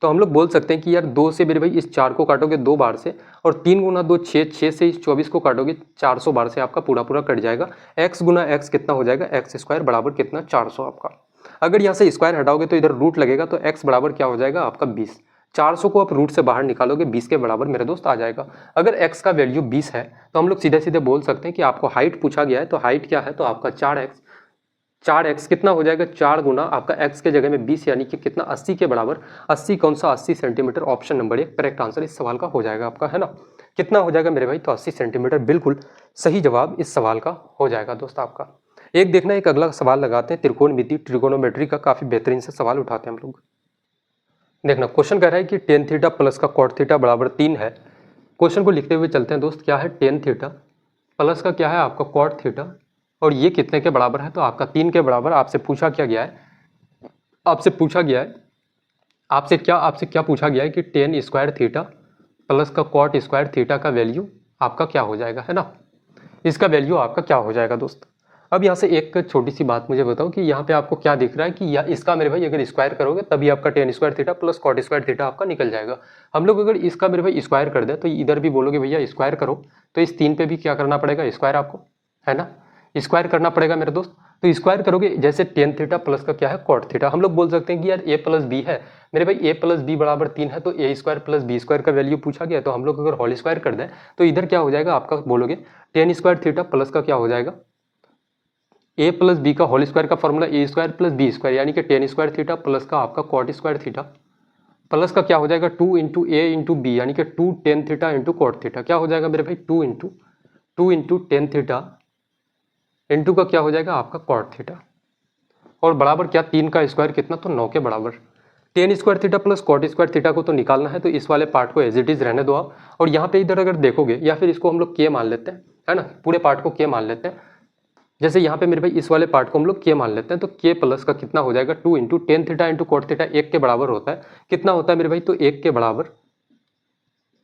तो हम लोग बोल सकते हैं कि यार 2 से मेरे भाई इस 4 को काटोगे 2 बार से, और 3 गुना 2 6, 6 से इस 24 को काटोगे 400 बार से आपका पूरा पूरा कट जाएगा। x गुना x कितना हो जाएगा, x स्क्वायर बराबर कितना 400 आपका। अगर यहाँ से स्क्वायर हटाओगे तो इधर रूट लगेगा, तो x बराबर क्या हो जाएगा आपका 20। 400 को आप रूट से बाहर निकालोगे 20 के बराबर मेरे दोस्त आ जाएगा। अगर x का वैल्यू 20 है तो हम लोग सीधे सीधे बोल सकते हैं कि आपको हाइट पूछा गया है, तो हाइट क्या है, तो आपका 4x, 4x कितना हो जाएगा, 4 गुना आपका x के जगह में 20 यानी कि कितना 80 के बराबर। 80 कौन सा, 80 centimetre, option number 1 correct answer इस सवाल का हो जाएगा आपका, है ना। कितना हो जाएगा मेरे भाई, तो 80 सेंटीमीटर बिल्कुल सही जवाब इस सवाल का हो जाएगा दोस्त आपका। एक देखना एक अगला सवाल लगाते हैं, त्रिकोणमिति ट्रिगोनोमेट्री का काफी बेहतरीन से सवाल उठाते हैं हम लोग। देखना क्वेश्चन कह रहा है कि टेन थीटा प्लस का कॉट थीटा बराबर 3 है। क्वेश्चन को लिखते हुए चलते हैं दोस्त। क्या है, टेन थीटा प्लस का क्या है आपका कॉट थीटा, और ये कितने के बराबर है, तो आपका 3 के बराबर। आपसे पूछा क्या गया है, आपसे क्या पूछा गया है कि टेन स्क्वायर थीटा प्लस का कॉट स्क्वायर थीटा का वैल्यू आपका क्या हो जाएगा, है ना। इसका वैल्यू आपका क्या हो जाएगा दोस्त। अब यहाँ से एक छोटी सी बात मुझे बताओ कि यहाँ पे आपको क्या दिख रहा है कि इसका मेरे भाई अगर स्क्वायर करोगे तभी आपका tan square theta plus cot square theta आपका निकल जाएगा। हम लोग अगर इसका मेरे भाई स्क्वायर कर दे तो इधर भी बोलोगे भैया स्क्वायर करो, तो इस 3 पे भी क्या करना पड़ेगा, स्क्वायर आपको, है ना, स्क्वायर करना पड़ेगा मेरे दोस्त। तो स्क्वायर करोगे, जैसे टेन थीटा प्लस का क्या है कॉट थीटा, हम लोग बोल सकते हैं कि यार a प्लस बी है मेरे भाई, a प्लस बी बराबर 3 है, तो a square plus B square का वैल्यू पूछा गया। तो हम लोग अगर होल स्क्वायर कर दें तो इधर क्या हो जाएगा आपका, बोलोगे टेन स्क्वायर थीटा प्लस का क्या हो जाएगा, a प्लस बी का होल स्क्वायर का formula a square plus B square, यानी कि टेन स्क्वायर थीटा प्लस का आपका कॉट स्क्वायर थीटा प्लस का क्या हो जाएगा 2 इंटू ए इंटू बी, यानी कि 2 tan theta into cot theta, क्या हो जाएगा मेरे भाई 2 इंटू टेन थीटा इंटू का क्या हो जाएगा आपका कॉट थीटा, और बराबर क्या 3 का स्क्वायर कितना, तो 9 के बराबर। Tan square theta plus cot square theta को तो निकालना है, तो इस वाले पार्ट को एज इट इज रहने दो आप। और यहाँ पे इधर अगर देखोगे, या फिर इसको हम लोग के मान लेते हैं, है ना, पूरे पार्ट को के मान लेते हैं। जैसे यहाँ पे मेरे भाई इस वाले पार्ट को हम लोग के मान लेते हैं, तो के प्लस का कितना हो जाएगा 2 into tan theta into cot theta 1 के बराबर होता है। कितना होता है मेरे भाई, तो 1 के बराबर।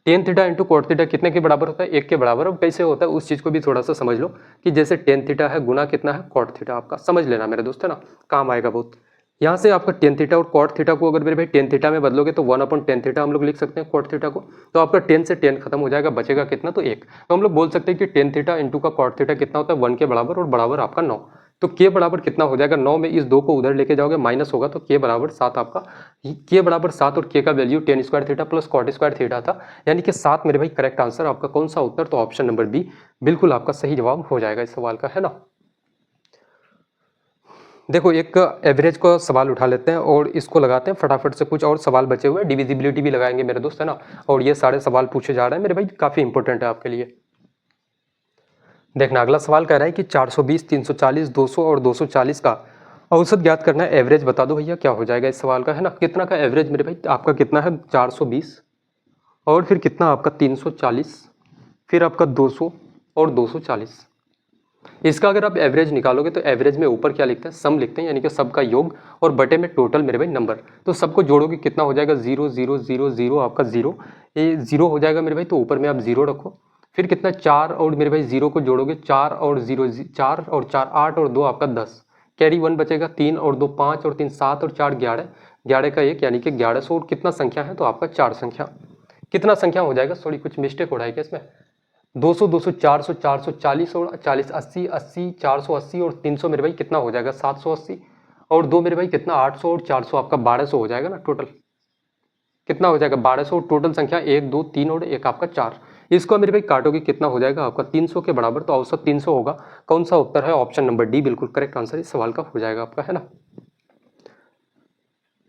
Tan theta into cot theta कितने के बराबर होता है, 1 के बराबर। अब कैसे होता है उस चीज़ को भी थोड़ा सा समझ लो कि जैसे टेन थीटा है गुना कितना है कॉट थीटा, आपका समझ लेना मेरे दोस्त, है ना, काम आएगा बहुत। यहाँ से आपका टेन थीटा और कॉट थीटा को अगर मेरे भाई टेन थीटा में बदलोगे तो 1/10 थीटा हम लोग लिख सकते हैं कॉट थीटा को। तो आपका 10 से 10 खत्म हो जाएगा, बचेगा कितना, तो 1। तो हम लोग बोल सकते हैं कि टेन थीटा इंटू का कॉट थीटा कितना होता है 1 के बराबर, और बराबर आपका 9। तो के बराबर कितना हो जाएगा, 9 में इस 2 को उधर लेके जाओगे माइनस होगा, तो के बराबर 7 आपका। के बराबर 7 और के का value tan square theta plus cot square theta था, यानी कि 7 मेरे भाई करेक्ट आंसर आपका। कौन सा उत्तर, तो ऑप्शन नंबर बी बिल्कुल आपका सही जवाब हो जाएगा इस सवाल का, है ना। देखो एक एवरेज का सवाल उठा लेते हैं और इसको लगाते हैं फटाफट से। कुछ और सवाल बचे हुए हैं, डिविजिबिलिटी भी लगाएंगे मेरे दोस्त, है ना। और ये सारे सवाल पूछे जा रहे हैं मेरे भाई, काफ़ी इंपॉर्टेंट है आपके लिए। देखना अगला सवाल कह रहा है कि 420, 340, 200 और 240 का औसत ज्ञात करना है, एवरेज बता दो भैया। क्या हो जाएगा इस सवाल का, है ना। कितना का एवरेज मेरे भाई आपका कितना है, 420 और फिर कितना आपका 340, फिर आपका 200 और 240। इसका अगर आप एवरेज निकालोगे तो एवरेज में ऊपर क्या लिखते हैं, सम लिखते हैं, यानी कि सबका योग, और बटे में टोटल मेरे भाई नंबर। तो सबको जोड़ोगे कितना हो जाएगा, 0 0 0 0 आपका 0, ये 0 हो जाएगा मेरे भाई, तो ऊपर में आप 0 रखो। फिर कितना 4 और मेरे भाई 0 को जोड़ोगे, 4 और 0 4 और 4 8 और 2 आपका 10, कैरी 1 बचेगा, 3 और 2 5 और 3 7 और 4 11, 11 का 1 यानी कि 1100। और कितना संख्या है, तो आपका 4 संख्या। कितना संख्या हो जाएगा, सॉरी कुछ मिस्टेक हो रहा है क्या इसमें, 200 200 400 440 और 40 80 80 480 और 300 मेरे भाई कितना हो जाएगा, 780 और 2 मेरे भाई कितना 800 और 400 आपका 1200 हो जाएगा ना टोटल। कितना हो जाएगा 1200, टोटल संख्या 1 2 3 और 1 आपका 4। इसको मेरे भाई काटोगे कितना हो जाएगा आपका 300 के बराबर, तो औसत 300 होगा। कौन सा उत्तर है, ऑप्शन नंबर डी बिल्कुल करेक्ट आंसर इस सवाल का हो जाएगा आपका, है ना।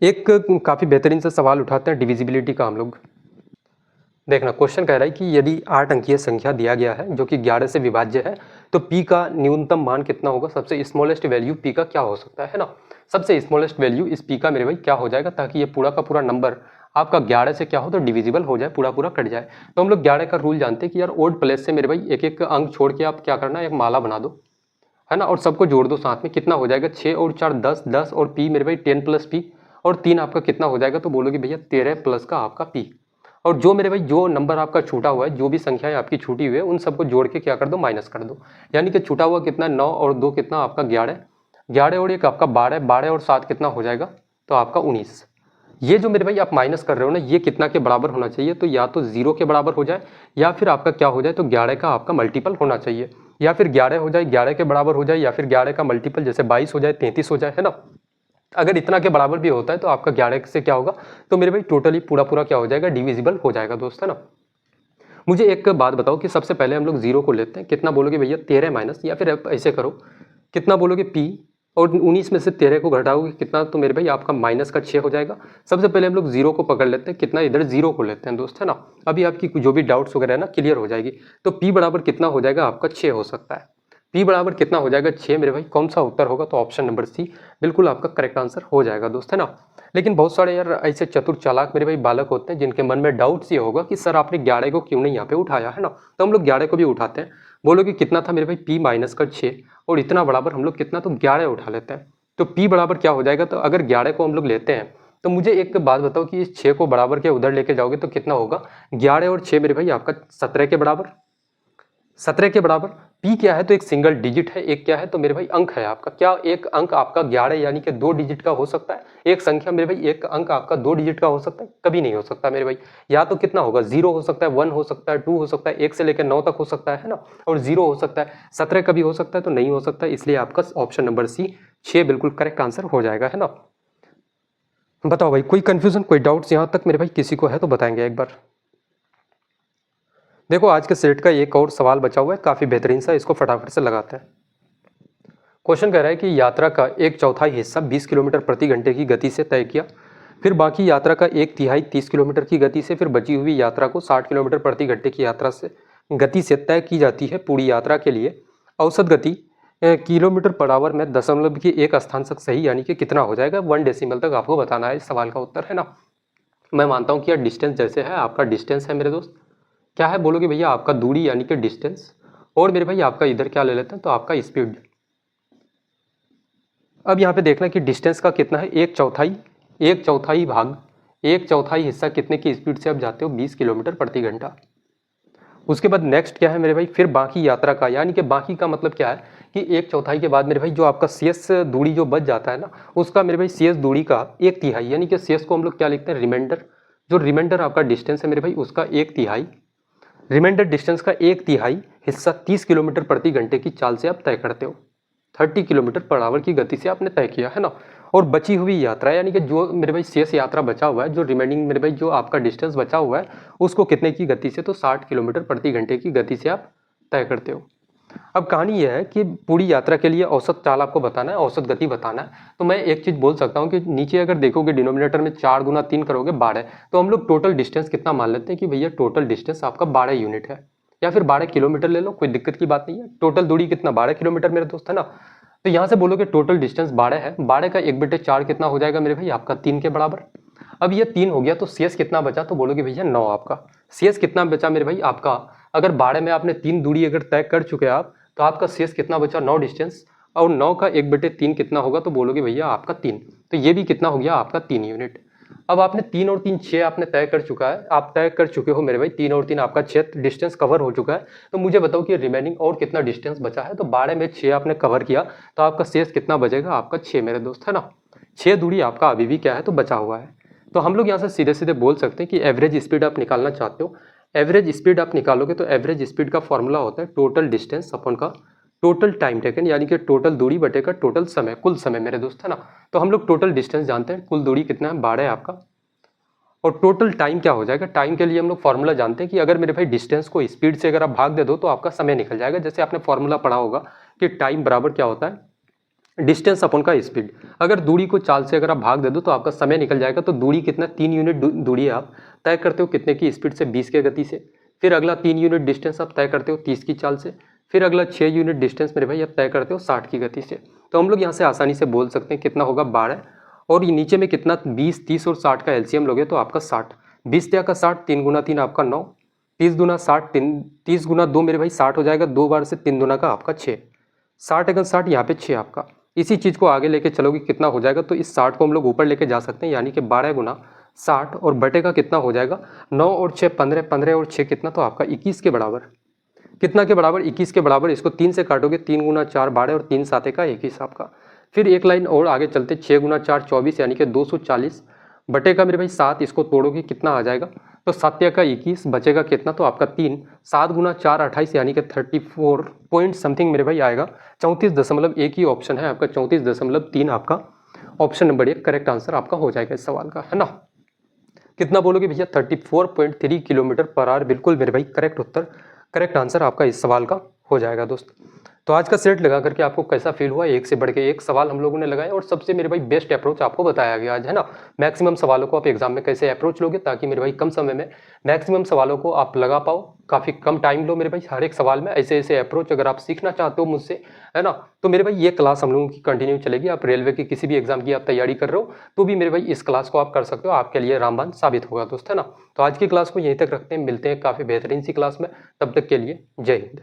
एक काफी बेहतरीन सा सवाल उठाते हैं डिविजिबिलिटी का हम लोग। देखना क्वेश्चन कह रहा है कि यदि 8 अंकीय संख्या दिया गया है जो कि 11 से विभाज्य है, तो p का न्यूनतम मान कितना होगा, सबसे स्मॉलेस्ट वैल्यू p का क्या हो सकता है ना। सबसे स्मॉलेस्ट वैल्यू इस p का मेरे भाई क्या हो जाएगा, ताकि ये पूरा का पूरा नंबर आपका 11 से क्या हो तो डिविजिबल हो जाए, पूरा पूरा कट जाए। तो हम लोग 11 का रूल जानते हैं कि यार ओड प्लेस से मेरे भाई एक एक अंक छोड़ के आप क्या करना, एक माला बना दो, है ना, और सबको जोड़ दो साथ में। कितना हो जाएगा 6 और 4 10 10 और p मेरे भाई 10 प्लस p और 3 आपका कितना हो जाएगा, तो बोलोगे भैया 13 प्लस का आपका p। और जो मेरे भाई जो नंबर आपका छूटा हुआ है, जो भी संख्याएं आपकी छूटी हुई है, उन सबको जोड़ के क्या कर दो, माइनस कर दो। यानी कि छूटा हुआ कितना 9 और 2 कितना आपका 11, 11 और 1 आपका 12, 12 और 7 कितना हो जाएगा, तो आपका 19। ये जो मेरे भाई आप माइनस कर रहे हो ना, ये कितना के बराबर होना चाहिए, तो या तो 0 के बराबर हो जाए, या फिर आपका क्या हो जाए, तो 11 का आपका मल्टीपल होना चाहिए, या फिर 11 हो जाए 11 के बराबर हो जाए, या फिर 11 का मल्टीपल जैसे 22 हो जाए 33 हो जाए, है ना। अगर इतना के बराबर भी होता है तो आपका 11 से क्या होगा, तो मेरे भाई टोटली पूरा पूरा क्या हो जाएगा, डिविजिबल हो जाएगा दोस्त, है ना। मुझे एक बात बताओ कि सबसे पहले हम लोग 0 को लेते हैं, कितना बोलोगे भैया 13 माइनस, या फिर आप ऐसे करो, कितना बोलोगे p, और 19 में से 13 को घटाओगे कितना, तो मेरे भाई आपका माइनस का 6 हो जाएगा। सबसे पहले हम लोग 0 को पकड़ लेते हैं, कितना इधर 0 को लेते हैं दोस्त, है ना। अभी आपकी जो भी डाउट्स वगैरह है ना क्लियर हो जाएगी। तो p बराबर कितना हो जाएगा आपका 6 हो सकता है, p बराबर कितना हो जाएगा 6 मेरे भाई। कौन सा उत्तर होगा, तो ऑप्शन नंबर सी बिल्कुल आपका करेक्ट आंसर हो जाएगा दोस्त, है ना। लेकिन बहुत सारे यार ऐसे चतुर चालाक मेरे भाई बालक होते हैं जिनके मन में डाउट्स ये होगा कि सर आपने 11 को क्यों नहीं यहाँ पे उठाया, है ना। तो हम लोग 11 को भी उठाते हैं। बोलोगे कितना था मेरे भाई, p माइनस का 6 और इतना बराबर हम लोग कितना, तो 11 उठा लेते हैं। तो p बराबर क्या हो जाएगा, तो अगर 11 को हम लोग लेते हैं, तो मुझे एक बात बताओ कि इस 6 को बराबर के उधर लेके जाओगे तो कितना होगा, 11 और 6 मेरे भाई आपका 17 के बराबर, 17 के बराबर। p क्या है, तो एक सिंगल डिजिट है, एक क्या है, तो मेरे भाई अंक है आपका। क्या एक अंक आपका 11 यानी कि 2 डिजिट का हो सकता है, एक संख्या मेरे भाई एक अंक आपका 2 डिजिट का हो सकता है, कभी नहीं हो सकता मेरे भाई। या तो कितना होगा, 0 हो सकता है, 1 हो सकता है, 2 हो सकता है, 1 से लेकर 9 तक हो सकता है ना, और 0 हो सकता है। 17 कभी हो सकता है, तो नहीं हो सकता, इसलिए आपका ऑप्शन नंबर सी 6 बिल्कुल करेक्ट आंसर हो जाएगा, है ना। बताओ भाई कोई कंफ्यूजन, कोई डाउट्स यहाँ तक मेरे भाई किसी को है तो बताएंगे एक बार। देखो आज के सेट का एक और सवाल बचा हुआ है, काफी बेहतरीन सा, इसको फटाफट से लगाते हैं। क्वेश्चन कह रहा है कि यात्रा का 1/4 हिस्सा 20 किलोमीटर प्रति घंटे की गति से तय किया, फिर बाकी यात्रा का 1/3 30 किलोमीटर की गति से, फिर बची हुई यात्रा को 60 किलोमीटर प्रति घंटे की यात्रा से गति से तय की जाती है। पूरी यात्रा के लिए औसत गति किलोमीटर पर आवर में दशमलव की एक स्थान तक सही, यानी कि कितना हो जाएगा, 1 डेसिमल तक आपको बताना है इस सवाल का उत्तर, है ना। मैं मानता हूँ कि यार डिस्टेंस जैसे है, आपका डिस्टेंस है मेरे दोस्त, क्या है बोलोगे भैया आपका दूरी यानी कि डिस्टेंस, और मेरे भाई आपका इधर क्या ले लेते हैं, तो आपका स्पीड। अब यहाँ पे देखना कि डिस्टेंस का कितना है, 1/4 भाग 1/4 हिस्सा कितने की स्पीड से आप जाते हो, 20 किलोमीटर प्रति घंटा। उसके बाद नेक्स्ट क्या है मेरे भाई, फिर बाकी यात्रा का, यानी कि बाकी का मतलब क्या है कि 1/4 के बाद मेरे भाई जो आपका शेष दूरी जो बच जाता है ना, उसका मेरे भाई शेष दूरी का 1/3, यानी कि शेष को हम लोग क्या लिखते हैं, रिमाइंडर। जो रिमाइंडर आपका डिस्टेंस है मेरे भाई, उसका 1/3, रिमाइंडर डिस्टेंस का 1/3 हिस्सा 30 किलोमीटर प्रति घंटे की चाल से आप तय करते हो, 30 किलोमीटर पर आवर की गति से आपने तय किया, है ना। और बची हुई यात्रा यानी कि जो मेरे भाई शेष यात्रा बचा हुआ है, जो रिमेनिंग मेरे भाई जो आपका डिस्टेंस बचा हुआ है, उसको कितने की गति से, तो 60 किलोमीटर प्रति घंटे की गति से आप तय करते हो। अब कहानी यह है कि पूरी यात्रा के लिए औसत चाल आपको बताना है, औसत गति बताना है। तो मैं एक चीज़ बोल सकता हूँ कि नीचे अगर देखोगे डिनोमिनेटर में 4 गुना 3 करोगे 12, तो हम लोग टोटल डिस्टेंस कितना मान लेते हैं कि भैया टोटल डिस्टेंस आपका 12 यूनिट है, या फिर 12 किलोमीटर ले लो, कोई दिक्कत की बात नहीं है। टोटल दूरी कितना 12 किलोमीटर मेरे दोस्त, है ना। तो यहाँ से बोलोगे टोटल डिस्टेंस 12 है, 12 का 1/4 कितना हो जाएगा मेरे भाई, आपका 3 के बराबर। अब ये 3 हो गया तो CS कितना बचा, तो बोलोगे भैया 9 आपका। CS कितना बचा मेरे भाई आपका, अगर 12 में आपने 3 दूरी अगर तय कर चुके आप, तो आपका CS कितना बचा, 9 डिस्टेंस, और 9 का 1/3 कितना होगा, तो बोलोगे भैया आपका 3। तो ये भी कितना हो गया आपका 3 यूनिट। अब आपने 3 और 3 6 आपने तय कर चुका है, आप तय कर चुके हो मेरे भाई, 3 और 3 आपका 6 डिस्टेंस कवर हो चुका है। तो मुझे बताओ कि रिमेनिंग और कितना डिस्टेंस बचा है। तो 12 में 6 आपने कवर किया, तो आपका शेष कितना बचेगा, आपका 6 मेरे दोस्त, है ना। 6 दूरी आपका अभी भी क्या है, तो बचा हुआ है। तो हम लोग यहाँ से सीधे सीधे बोल सकते हैं कि एवरेज स्पीड आप निकालना चाहते हो, एवरेज स्पीड आप निकालोगे तो एवरेज स्पीड का फॉर्मूला होता है टोटल डिस्टेंस अपन का टोटल टाइम टेकन, यानी कि टोटल दूरी बटेगा टोटल समय, कुल समय मेरे दोस्त, है ना। तो हम लोग टोटल डिस्टेंस जानते हैं, कुल दूरी कितना है 12 है आपका, और टोटल टाइम क्या हो जाएगा। टाइम के लिए हम लोग फॉर्मूला जानते हैं कि अगर मेरे भाई डिस्टेंस को स्पीड से अगर आप भाग दे दो तो आपका समय निकल जाएगा। जैसे आपने फॉर्मूला पढ़ा होगा कि टाइम बराबर क्या होता है, डिस्टेंस अपन का स्पीड। अगर दूरी को चाल से अगर आप भाग दे दो तो आपका समय निकल जाएगा। तो दूरी कितना, 3 यूनिट दूरी आप तय करते हो कितने की स्पीड से, 20 के गति से। फिर अगला 3 यूनिट डिस्टेंस आप तय करते हो 30 की चाल से। फिर अगला 6 यूनिट डिस्टेंस मेरे भाई आप तय करते हो 60 की गति से। तो हम लोग यहाँ से आसानी से बोल सकते हैं कितना होगा 12, और ये नीचे में कितना 20, 30 और 60 का एलसीएम लोगे तो आपका 60। 20 का 60, 3 गुना 3 आपका 9, 30 गुना 60, 30 गुना 2 मेरे भाई 60 हो जाएगा, 2 बार से 3 दुना का आपका 6, 60 अगर 60 यहाँ पे 6 आपका। इसी चीज़ को आगे लेके चलोगे कितना हो जाएगा, तो इस 60 को हम लोग ऊपर लेके जा सकते हैं, यानी कि 12 गुना 60 और बटे का कितना हो जाएगा 9 और 6 15, 15 और 6 कितना, तो आपका 21 के बराबर। कितना के बराबर, 21 के बराबर। इसको 3 से काटोगे, 3 गुना 4 12 और 3 साते का 21 आपका। फिर एक लाइन और आगे चलते, 6 गुना 4 24, यानी कि 240 बटे का मेरे भाई 7, इसको तोड़ोगे कितना आ जाएगा, तो 7 का 21 बचेगा कितना, तो आपका 3। 7 गुना 4 28, यानी कि 34 पॉइंट समथिंग मेरे भाई आएगा। 34.1 ही ऑप्शन है आपका, 34.3 आपका ऑप्शन नंबर 1 करेक्ट आंसर आपका हो जाएगा इस सवाल का, है ना। कितना बोलोगे भैया, 34.3 किलोमीटर पर आवर, बिल्कुल मेरे भाई करेक्ट उत्तर, करेक्ट आंसर आपका इस सवाल का हो जाएगा दोस्त। तो आज का सेट लगा करके आपको कैसा फील हुआ, एक से बढ़ के एक सवाल हम लोगों ने लगाए, और सबसे मेरे भाई बेस्ट अप्रोच आपको बताया गया आज, है ना। मैक्सिमम सवालों को आप एग्जाम में कैसे अप्रोच लोगे, ताकि मेरे भाई कम समय में मैक्सिमम सवालों को आप लगा पाओ, काफ़ी कम टाइम लो मेरे भाई हर एक सवाल में। ऐसे ऐसे अप्रोच अगर आप सीखना चाहते हो मुझसे, है ना, तो मेरे भाई ये क्लास हम लोगों की कंटिन्यू चलेगी। आप रेलवे की किसी भी एग्जाम की आप तैयारी कर रहे हो तो भी मेरे भाई इस क्लास को आप कर सकते हो, आपके लिए रामबाण साबित होगा दोस्त, है ना। तो आज की क्लास को यहीं तक रखते हैं, मिलते हैं काफ़ी बेहतरीन सी क्लास में, तब तक के लिए जय हिंद।